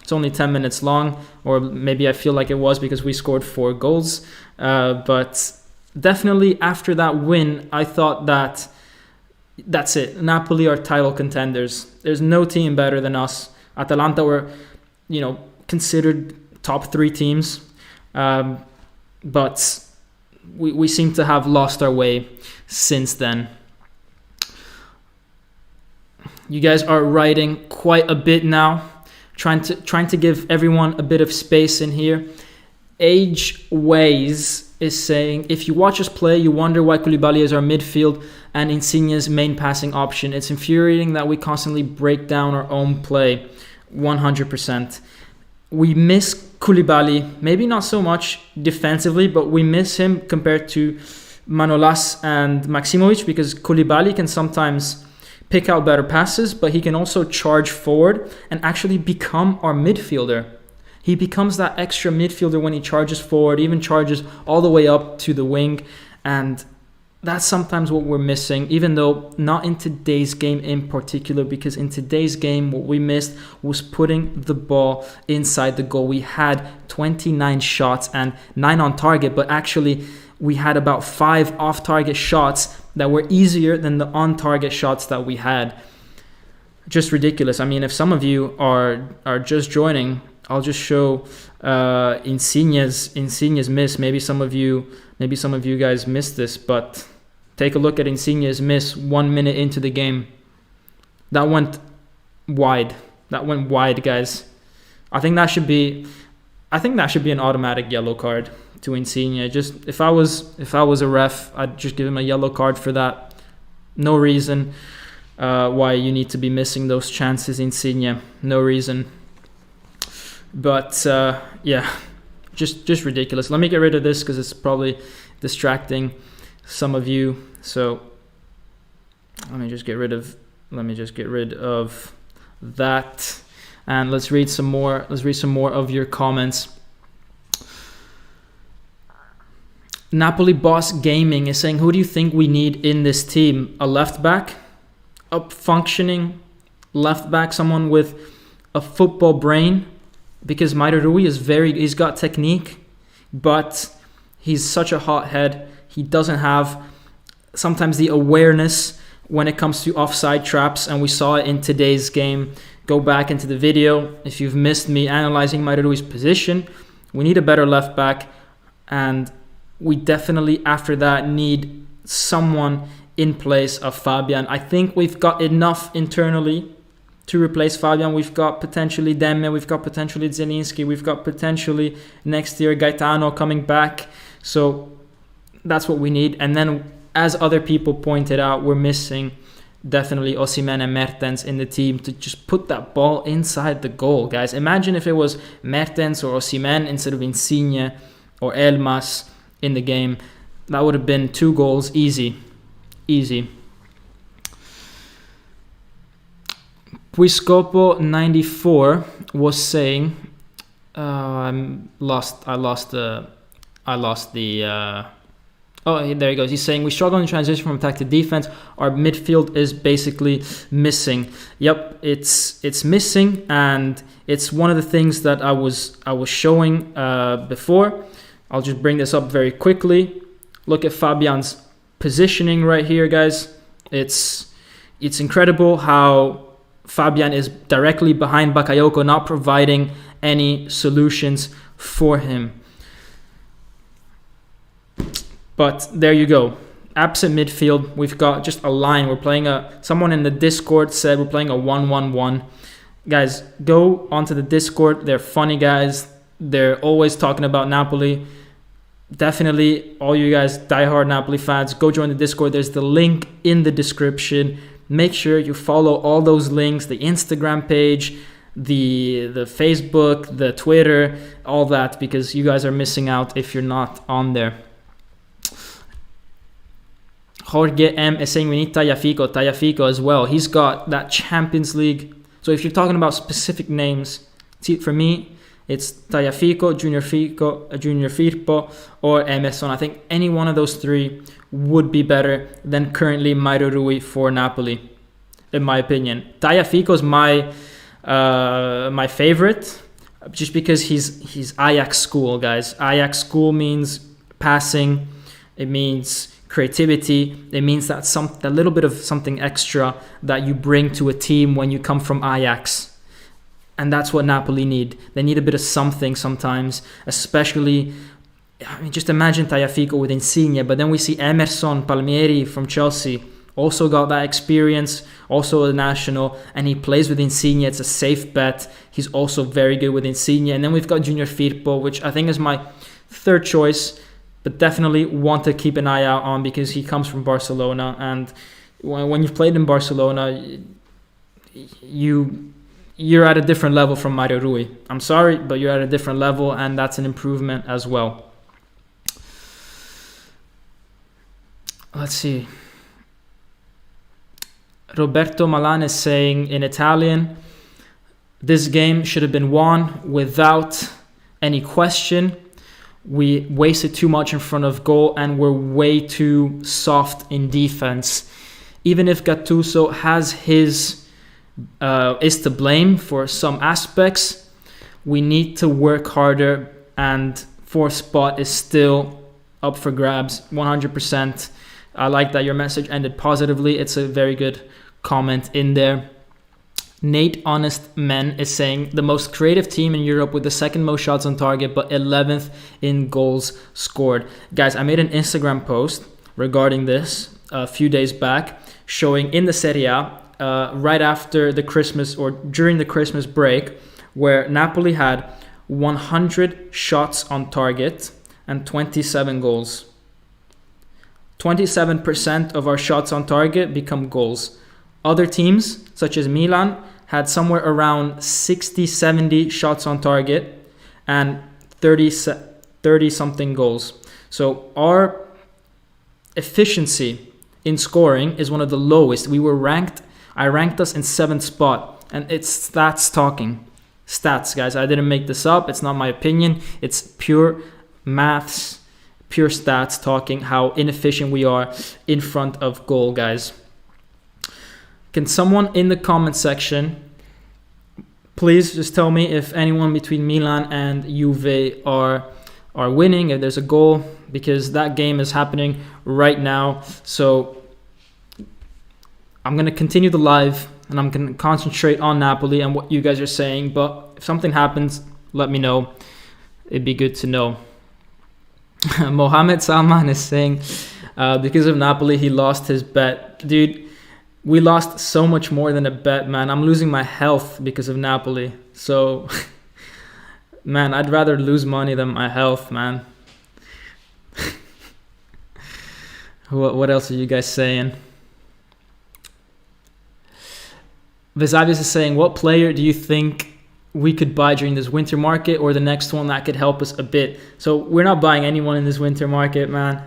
It's only 10 minutes long, or maybe I feel like it was because we scored 4 goals. But definitely after that win, I thought that that's it. Napoli are title contenders. There's no team better than us. Atalanta were, considered top 3 teams. But we seem to have lost our way since then. You guys are writing quite a bit now. Trying to give everyone a bit of space in here. Age Ways is saying, if you watch us play, you wonder why Koulibaly is our midfield and Insigne's main passing option. It's infuriating that we constantly break down our own play. 100%. We miss Koulibaly, maybe not so much defensively, but we miss him compared to Manolas and Maximovic, because Koulibaly can sometimes pick out better passes, but he can also charge forward and actually become our midfielder. He becomes that extra midfielder when he charges forward, even charges all the way up to the wing. And that's sometimes what we're missing, even though not in today's game in particular, because in today's game, what we missed was putting the ball inside the goal. We had 29 shots and 9 on target, but actually we had about 5 off-target shots that were easier than the on-target shots that we had. Just ridiculous. I mean, if some of you are just joining, I'll just show Insigne's miss. Maybe some of you guys missed this, but take a look at Insigne's miss 1 minute into the game. That went wide. Guys. I think that should be an automatic yellow card to Insigne. Just if I was a ref, I'd just give him a yellow card for that. No reason why you need to be missing those chances, Insigne. No reason. But just ridiculous. Let me get rid of this because it's probably distracting some of you. So let me just get rid of that, and let's read some more of your comments. Napoli Boss Gaming is saying, who do you think we need in this team? A left back, a functioning left back, someone with a football brain, because Mauro Rui he's got technique, but he's such a hothead. He doesn't have sometimes the awareness when it comes to offside traps, and we saw it in today's game. Go back into the video if you've missed me analyzing Mauro Rui's position. We need a better left back, and we definitely after that need someone in place of Fabian. I think we've got enough internally to replace Fabian. We've got potentially Demme, we've got potentially Zielinski, we've got potentially next year Gaetano coming back. So that's what we need. And then, as other people pointed out, we're missing definitely Osimhen and Mertens in the team to just put that ball inside the goal, guys. Imagine if it was Mertens or Osimhen instead of Insigne or Elmas in the game. That would have been 2 goals, easy. Puiscopo 94 was saying, I lost the. Oh, there he goes. He's saying we struggle in transition from attack to defense. Our midfield is basically missing. Yep, it's missing, and it's one of the things that I was showing before. I'll just bring this up very quickly. Look at Fabian's positioning right here, guys. It's incredible how Fabian is directly behind Bakayoko, not providing any solutions for him. But there you go. Absent midfield. We've got just a line. We're playing someone in the Discord said we're playing a 1-1-1. Guys, go onto the Discord. They're funny guys. They're always talking about Napoli. Definitely, all you guys diehard Napoli fans, go join the Discord. There's the link in the description. Make sure you follow all those links, the Instagram page, the Facebook, the Twitter, all that, because you guys are missing out if you're not on there. Jorge M is saying we need Tagliafico as well. He's got that Champions League. So if you're talking about specific names, see, for me, it's Tagliafico, Junior Firpo, or Emerson. I think any one of those 3 would be better than currently Mauro Rui for Napoli, in my opinion. Tagliafico is my favorite, just because he's Ajax school, guys. Ajax school means passing. It means creativity. It means that a little bit of something extra that you bring to a team when you come from Ajax. And that's what Napoli need. They need a bit of something sometimes, especially, I mean, just imagine Tagliafico with Insigne, but then we see Emerson Palmieri from Chelsea, also got that experience, also a national, and he plays with Insigne. It's a safe bet. He's also very good with Insigne. And then we've got Junior Firpo, which I think is my 3rd choice, but definitely want to keep an eye out on because he comes from Barcelona. And when you've played in Barcelona, you're at a different level from Mauro Rui. I'm sorry, but you're at a different level, and that's an improvement as well. Let's see. Roberto Malan is saying in Italian, this game should have been won without any question. We wasted too much in front of goal, and we're way too soft in defense. Even if Gattuso has is to blame for some aspects, we need to work harder, and 4th spot is still up for grabs 100%. I like that your message ended positively. It's a very good comment in there. Nate Honest Men is saying the most creative team in Europe with the 2nd most shots on target, but 11th in goals scored. Guys, I made an Instagram post regarding this a few days back, showing in the Serie A, right after the Christmas or during the Christmas break, where Napoli had 100 shots on target and 27 goals. 27% of our shots on target become goals. Other teams, such as Milan, had somewhere around 60, 70 shots on target and 30, 30-something goals. So our efficiency in scoring is one of the lowest. I ranked us in 7th spot, and it's stats talking. Stats, guys. I didn't make this up. It's not my opinion. It's pure maths, pure stats talking how inefficient we are in front of goal, guys. Can someone in the comment section please just tell me if anyone between Milan and Juve are winning, if there's a goal, because that game is happening right now. So I'm going to continue the live and I'm going to concentrate on Napoli and what you guys are saying. But if something happens, let me know. It'd be good to know. Mohamed Salman is saying because of Napoli, he lost his bet. Dude, we lost so much more than a bet, man. I'm losing my health because of Napoli. So, man, I'd rather lose money than my health, man. What else are you guys saying? Vesavius is saying, what player do you think we could buy during this winter market or the next one that could help us a bit? So we're not buying anyone in this winter market, man.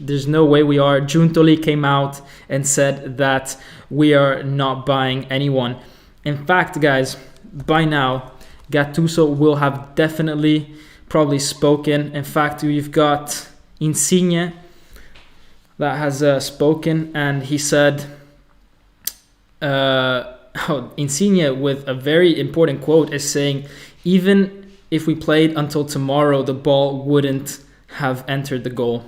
There's no way we are. Giuntoli came out and said that we are not buying anyone. In fact, guys, by now, Gattuso will have definitely probably spoken. In fact, we've got Insigne that has spoken, and he said, Insigne with a very important quote is saying, even if we played until tomorrow, the ball wouldn't have entered the goal.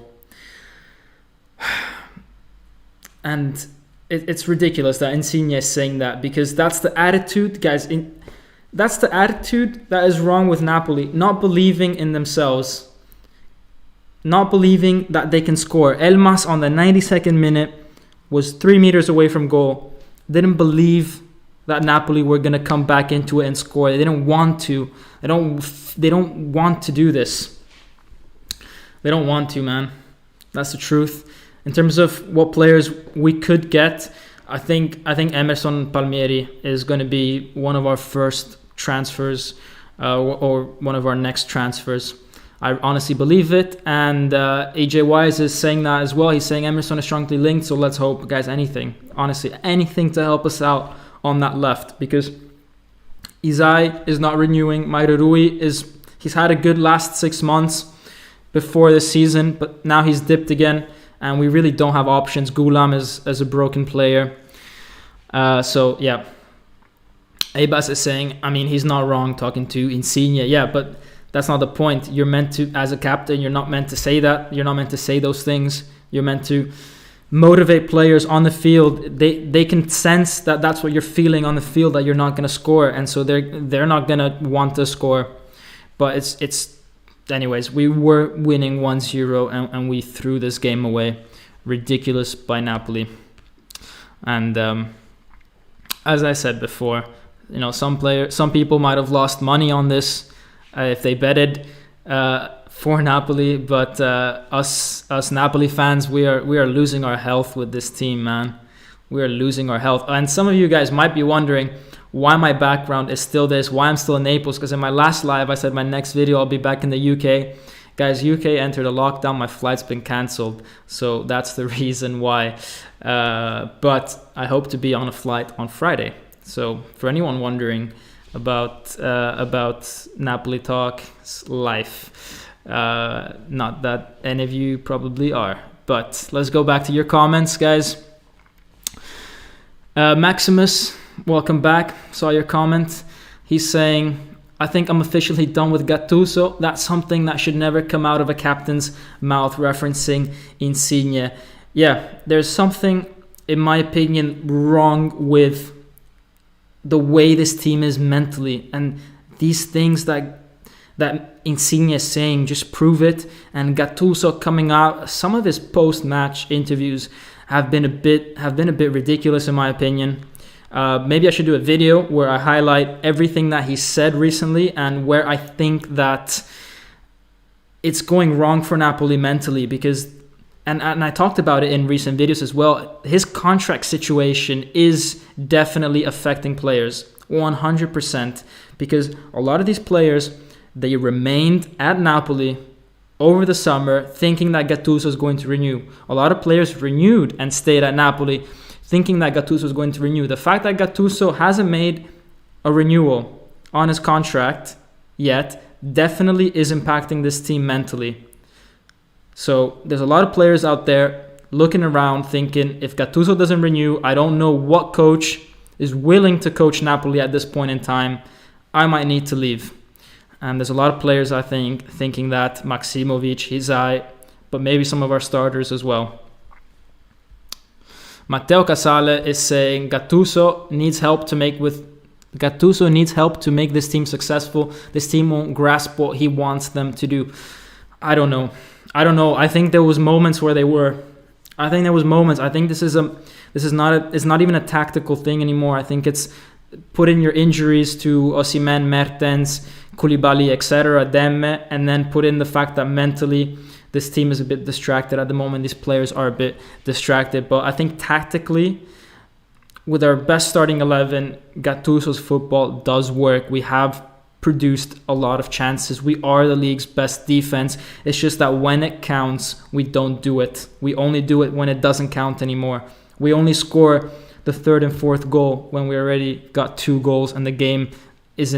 And it's ridiculous that Insigne is saying that, because that's the attitude, guys. That's the attitude that is wrong with Napoli. Not believing in themselves. Not believing that they can score. Elmas on the 92nd minute was 3 meters away from goal. Didn't believe that Napoli were going to come back into it and score. They didn't want to. They don't want to do this. They don't want to, man. That's the truth. In terms of what players we could get, I think Emerson Palmieri is going to be one of our first transfers or one of our next transfers. I honestly believe it. And AJ Wise is saying that as well. He's saying Emerson is strongly linked. So let's hope, guys, anything. Honestly, anything to help us out on that left. Because Izai is not renewing. Mairo Rui he's had a good last 6 months before this season. But now he's dipped again. And we really don't have options. Gulam is a broken player. So, yeah. Abbas is saying, I mean, he's not wrong talking to Insigne. Yeah, but that's not the point. You're meant to, as a captain, you're not meant to say that. You're not meant to say those things. You're meant to motivate players on the field. They can sense that that's what you're feeling on the field, that you're not going to score. And so they're not going to want to score. But it's anyways, we were winning 1-0 and we threw this game away. Ridiculous by Napoli. And as I said before, you know, some people might have lost money on this if they betted for Napoli, but us Napoli fans, we are losing our health with this team, man. We are losing our health. And some of you guys might be wondering why my background is still this, why I'm still in Naples, because in my last live I said my next video I'll be back in the UK. Guys, UK entered a lockdown, my flight's been cancelled, so that's the reason why. But I hope to be on a flight on Friday. So for anyone wondering about Napoli talk, life, not that any of you probably are. But let's go back to your comments, guys. Maximus, welcome back. Saw your comment. He's saying, I think I'm officially done with Gattuso. That's something that should never come out of a captain's mouth, referencing Insigne. Yeah, there's something, in my opinion, wrong with the way this team is mentally. And these things that Insigne is saying just prove it. And Gattuso coming out, some of his post-match interviews have been a bit ridiculous, in my opinion. Maybe I should do a video where I highlight everything that he said recently and where I think that it's going wrong for Napoli mentally, because and I talked about it in recent videos as well. His contract situation is definitely affecting players 100%, because a lot of these players, They remained at Napoli over the summer thinking that Gattuso was going to renew. A lot of players renewed and stayed at Napoli thinking that Gattuso was going to renew. The fact that Gattuso hasn't made a renewal on his contract yet definitely is impacting this team mentally. So there's a lot of players out there looking around thinking, if Gattuso doesn't renew, I don't know what coach is willing to coach Napoli at this point in time. I might need to leave. And there's a lot of players, I think, thinking that Maksimovic, Hizai, but maybe some of our starters as well. Matteo Casale is saying Gattuso needs help to make this team successful. This team won't grasp what he wants them to do. I don't know. I think there was moments where they were. I think this is it's not even a tactical thing anymore. I think it's put in your injuries to Osimhen, Mertens, Koulibaly, etc., Demme, and then put in the fact that mentally this team is a bit distracted at the moment. These players are a bit distracted. But I think tactically, with our best starting 11, Gattuso's football does work. We have produced a lot of chances. We are the league's best defense. It's just that when it counts, we don't do it. We only do it when it doesn't count anymore. We only score the third and fourth goal when we already got 2 goals and the game is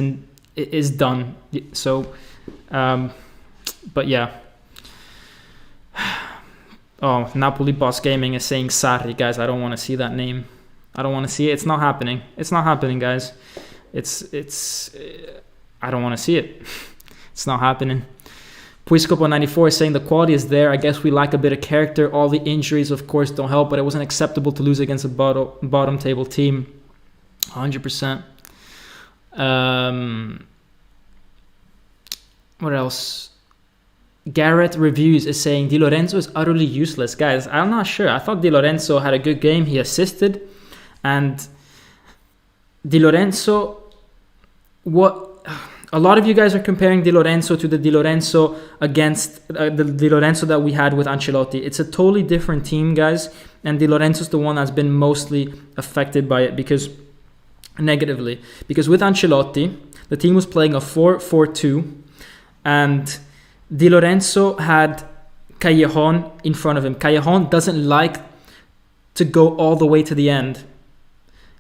done. So, but yeah. Oh, Napoli Boss Gaming is saying Sarri, guys. I don't want to see that name. I don't want to see it. It's not happening. It's not happening, guys. I don't want to see it. It's not happening. Puiscopo94 is saying the quality is there. I guess we lack a bit of character. All the injuries, of course, don't help, but it wasn't acceptable to lose against a bottom table team. 100%. What else? Garrett Reviews is saying Di Lorenzo is utterly useless. Guys, I'm not sure. I thought Di Lorenzo had a good game. He assisted. And Di Lorenzo, a lot of you guys are comparing Di Lorenzo to the Di Lorenzo against the Di Lorenzo that we had with Ancelotti. It's a totally different team, guys. And Di Lorenzo's the one that's been mostly affected by it negatively. Because with Ancelotti, the team was playing a 4-4-2. And Di Lorenzo had Callejon in front of him. Callejon doesn't like to go all the way to the end.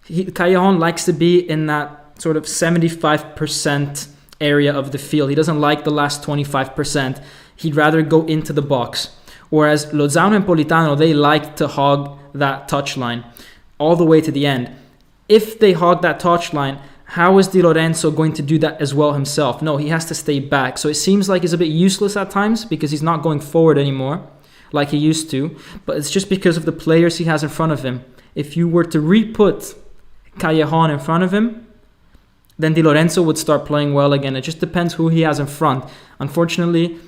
Callejon likes to be in that sort of 75% area of the field. He doesn't like the last 25%. He'd rather go into the box. Whereas Lozano and Politano, they like to hog that touchline all the way to the end. If they hog that touchline, how is Di Lorenzo going to do that as well himself? No, he has to stay back. So it seems like he's a bit useless at times because he's not going forward anymore like he used to. But it's just because of the players he has in front of him. If you were to re-put Callejon in front of him, then Di Lorenzo would start playing well again. It just depends who he has in front. Unfortunately,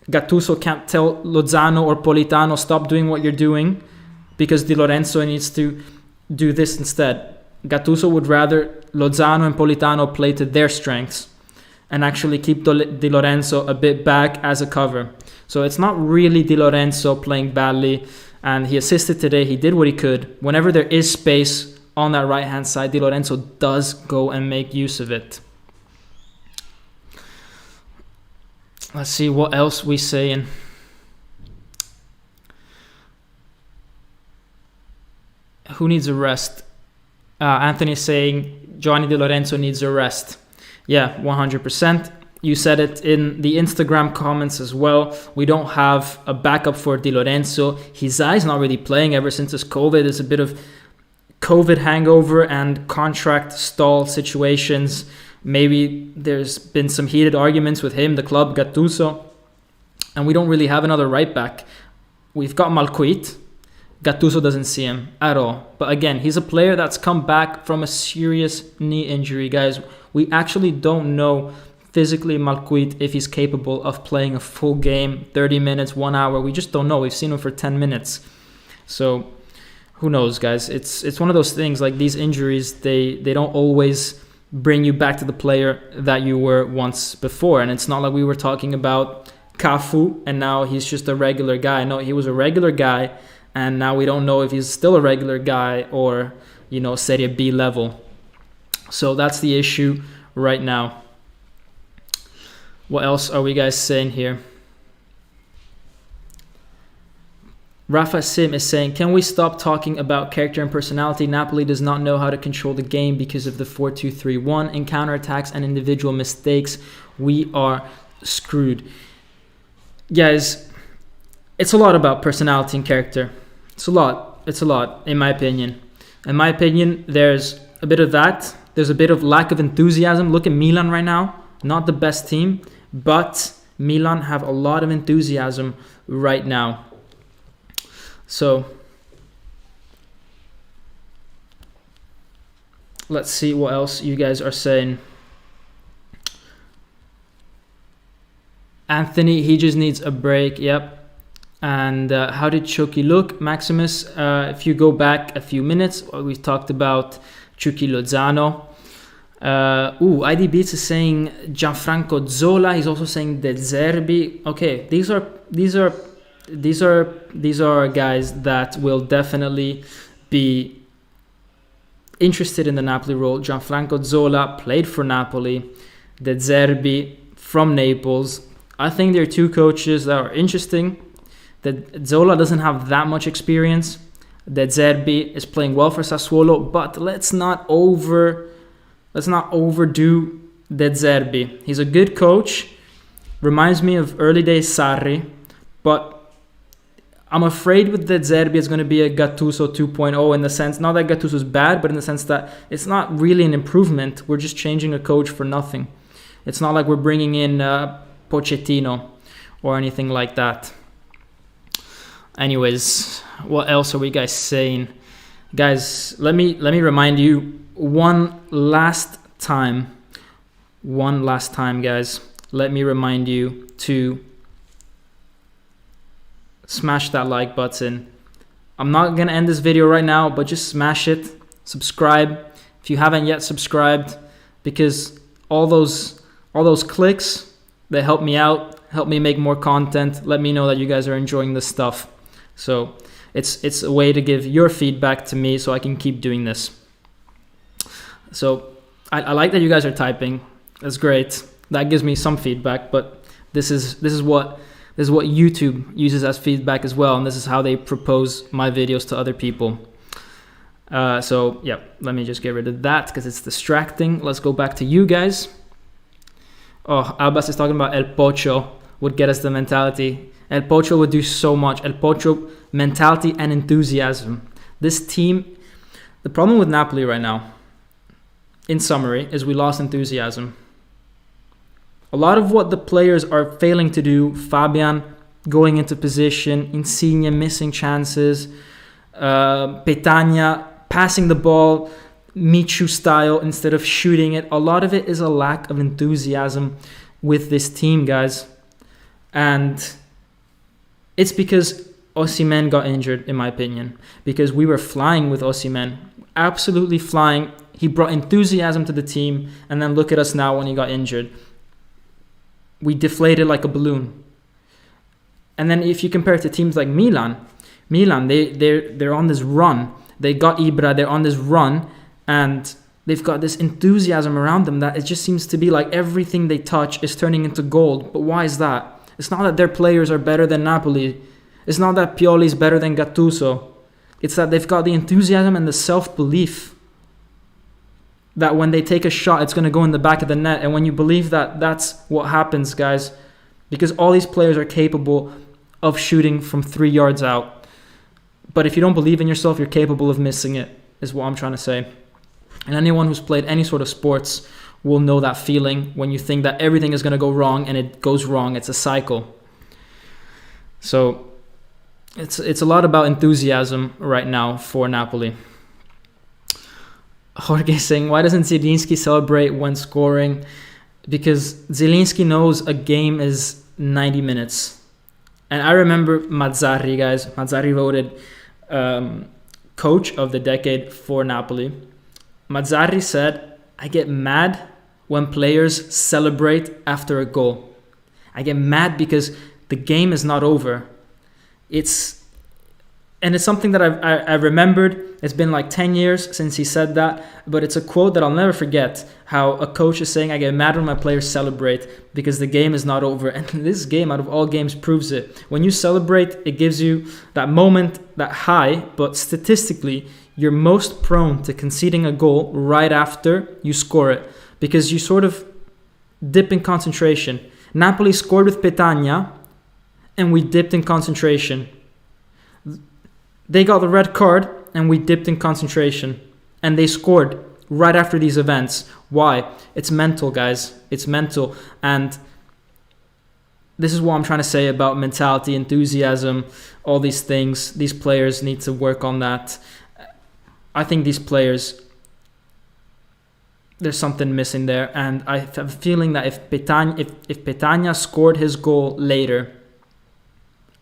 Gattuso can't tell Lozano or Politano, stop doing what you're doing, because Di Lorenzo needs to do this instead. Gattuso would rather Lozano and Politano play to their strengths and actually keep Di Lorenzo a bit back as a cover. So it's not really Di Lorenzo playing badly, and he assisted today. He did what he could. Whenever there is space on that right-hand side, Di Lorenzo does go and make use of it. Let's see what else we saying. Who needs a rest? Anthony is saying Giovanni Di Lorenzo needs a rest. Yeah, 100%. You said it in the Instagram comments as well. We don't have a backup for Di Lorenzo. His eye's not really playing ever since his COVID. There's a bit of COVID hangover and contract stall situations. Maybe there's been some heated arguments with him, the club, Gattuso. And we don't really have another right back. We've got Malcuit. Gattuso doesn't see him at all. But again, he's a player that's come back from a serious knee injury, guys. We actually don't know physically Malcuit if he's capable of playing a full game, 30 minutes, 1 hour. We just don't know. We've seen him for 10 minutes. So who knows, guys? It's one of those things, like these injuries, they don't always bring you back to the player that you were once before. And it's not like we were talking about Cafu and now he's just a regular guy. No, he was a regular guy. And now we don't know if he's still a regular guy or, Serie B level. So that's the issue right now. What else are we guys saying here? Rafa Sim is saying, can we stop talking about character and personality? Napoli does not know how to control the game because of the 4-2-3-1 and counterattacks and individual mistakes. We are screwed. Guys, it's a lot about personality and character. It's a lot, in my opinion. In my opinion, there's a bit of that. There's a bit of lack of enthusiasm. Look at Milan right now. Not the best team, but Milan have a lot of enthusiasm right now. So, let's see what else you guys are saying. Anthony, he just needs a break. Yep. And how did Chucky look? Maximus, if you go back a few minutes, we've talked about Chucky Lozano. ID Beats is saying Gianfranco Zola. He's also saying De Zerbi. Okay, these are guys that will definitely be interested in the Napoli role. Gianfranco Zola played for Napoli. De Zerbi from Naples. I think they're two coaches that are interesting. That Zola doesn't have that much experience. De Zerbi is playing well for Sassuolo, but let's not overdo De Zerbi. He's a good coach. Reminds me of early days Sarri, but I'm afraid with De Zerbi it's going to be a Gattuso 2.0 in the sense, not that Gattuso is bad, but in the sense that it's not really an improvement. We're just changing a coach for nothing. It's not like we're bringing in Pochettino or anything like that. Anyways, what else are we guys saying? Guys, let me remind you one last time, guys. Let me remind you to smash that like button. I'm not gonna end this video right now, but just smash it. Subscribe if you haven't yet subscribed, because all those clicks, they help me out, help me make more content, let me know that you guys are enjoying this stuff. So it's a way to give your feedback to me so I can keep doing this. So I like that you guys are typing. That's great. That gives me some feedback, but this is what YouTube uses as feedback as well, and this is how they propose my videos to other people. So yeah, let me just get rid of that because it's distracting. Let's go back to you guys. Oh, Abbas is talking about El Pocho would get us the mentality. El Pocho would do so much. El Pocho, mentality and enthusiasm. This team, the problem with Napoli right now, in summary, is we lost enthusiasm. A lot of what the players are failing to do, Fabian going into position, Insigne missing chances, Petagna passing the ball Michu style instead of shooting it. A lot of it is a lack of enthusiasm with this team, guys. And it's because Osimhen got injured, in my opinion. Because we were flying with Osimhen. Absolutely flying. He brought enthusiasm to the team. And then look at us now when he got injured. We deflated like a balloon. And then if you compare it to teams like Milan, they're on this run. They got Ibra, they're on this run. And they've got this enthusiasm around them that it just seems to be like everything they touch is turning into gold. But why is that? It's not that their players are better than Napoli. It's not that Pioli is better than Gattuso. It's that they've got the enthusiasm and the self-belief that when they take a shot, it's going to go in the back of the net. And when you believe that, that's what happens, guys. Because all these players are capable of shooting from 3 yards out. But if you don't believe in yourself, you're capable of missing it, is what I'm trying to say. And anyone who's played any sort of sports will know that feeling when you think that everything is going to go wrong and it goes wrong. It's a cycle. So it's a lot about enthusiasm right now for Napoli. Jorge saying, why doesn't Zielinski celebrate when scoring? Because Zielinski knows a game is 90 minutes. And I remember Mazzarri, guys. Mazzarri voted coach of the decade for Napoli. Mazzarri said, I get mad when players celebrate after a goal. I get mad because the game is not over. It's and it's something that I remembered. It's been like 10 years since he said that, but it's a quote that I'll never forget, how a coach is saying, I get mad when my players celebrate because the game is not over. And this game, out of all games, proves it. When you celebrate, it gives you that moment, that high, but statistically, you're most prone to conceding a goal right after you score it because you sort of dip in concentration. Napoli scored with Petagna, and we dipped in concentration. They got the red card, and we dipped in concentration. And they scored right after these events. Why? It's mental, guys. It's mental. And this is what I'm trying to say about mentality, enthusiasm, all these things. These players need to work on that. I think these players, there's something missing there. And I have a feeling that if Petagna scored his goal later,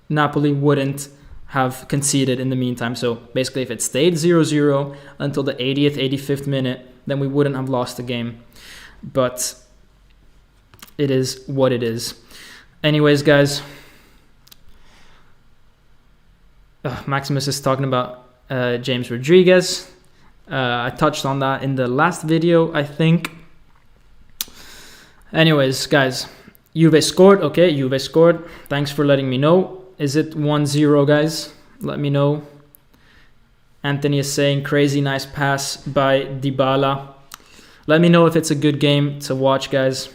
Napoli wouldn't have conceded in the meantime. So basically, if it stayed 0-0 until the 80th, 85th minute, then we wouldn't have lost the game. But it is what it is. Anyways, guys, Maximus is talking about James Rodriguez. I touched on that in the last video, I think. Anyways, guys, Juve scored. Okay, Juve scored. Thanks for letting me know. Is it 1-0, guys? Let me know. Anthony is saying crazy nice pass by Dybala. Let me know if it's a good game to watch, guys.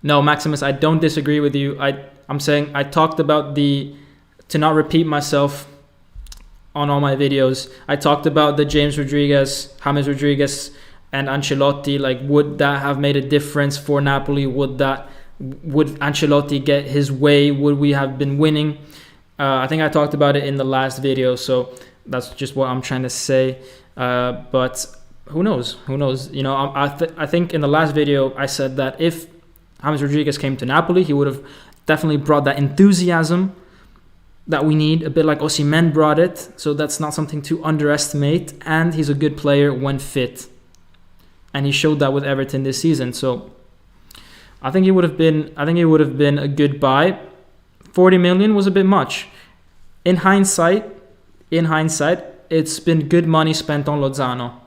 No, Maximus, I don't disagree with you. I'm saying I talked about to not repeat myself on all my videos. I talked about the James Rodriguez, James Rodriguez, and Ancelotti. Like, would that have made a difference for Napoli? Would Ancelotti get his way? Would we have been winning? I think I talked about it in the last video, so that's just what I'm trying to say. But who knows? Who knows? You know, I think in the last video I said that if James Rodriguez came to Napoli, he would have definitely brought that enthusiasm that we need, a bit like Osimhen brought it. So that's not something to underestimate. And he's a good player when fit, and he showed that with Everton this season. So I think it would have been a good buy. 40 million was a bit much. In hindsight, it's been good money spent on Lozano,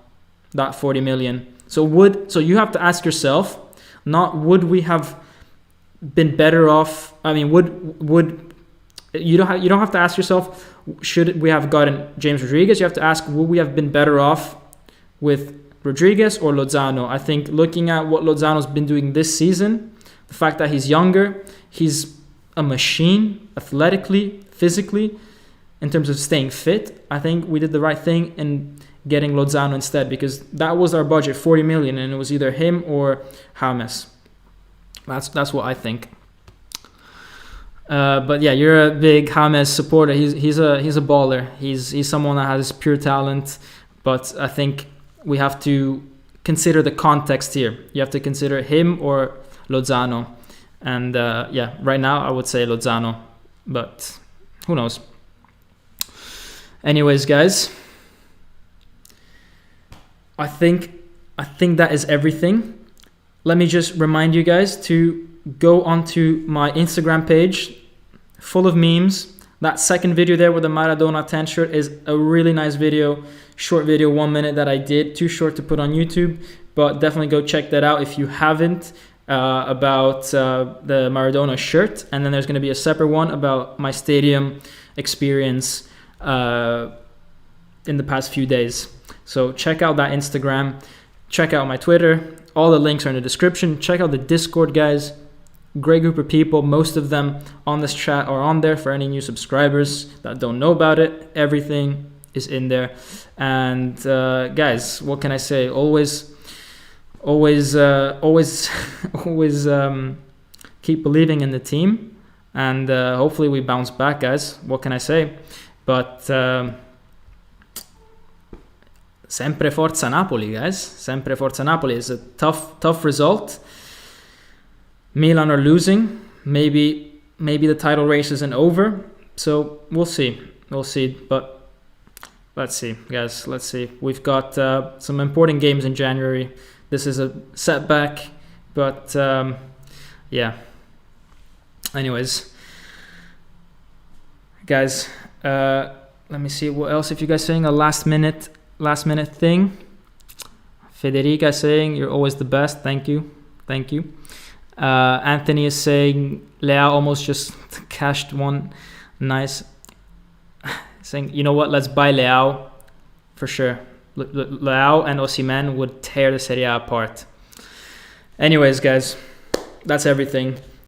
that 40 million. So you have to ask yourself, not would we have been better off? I mean, you don't have to ask yourself, should we have gotten James Rodriguez? You have to ask, would we have been better off with Rodriguez or Lozano? I think looking at what Lozano's been doing this season, the fact that he's younger, he's a machine athletically, physically, in terms of staying fit. I think we did the right thing in getting Lozano instead, because that was our budget, 40 million, and it was either him or James. That's what I think. But yeah, you're a big James supporter. He's a baller. He's someone that has pure talent, but I think we have to consider the context here. You have to consider him or Lozano. And yeah, right now I would say Lozano, but who knows? Anyways, guys, I think that is everything. Let me just remind you guys to go onto my Instagram page, full of memes. That second video there with the Maradona 10 shirt is a really nice video, short video, 1 minute that I did. Too short to put on YouTube, but definitely go check that out if you haven't, about the Maradona shirt. And then there's going to be a separate one about my stadium experience in the past few days. So check out that Instagram, check out my Twitter. All the links are in the description. Check out the Discord, guys. Great group of people. Most of them on this chat are on there. For any new subscribers that don't know about it, everything is in there. And guys, what can I say? Always keep believing in the team, and hopefully we bounce back, guys. What can I say? But sempre forza Napoli, guys. Sempre forza Napoli. Is a tough result. Milan are losing. Maybe the title race isn't over. So we'll see. But let's see, guys. Let's see. We've got some important games in January. This is a setback, but yeah. Anyways, guys. Let me see what else. If you guys saying a last minute thing. Federica saying you're always the best. Thank you. Anthony is saying Leao almost just cashed one. Nice. Saying, you know what? Let's buy Leao for sure. Leao and Osimhen would tear the Serie A apart. Anyways, guys, that's everything.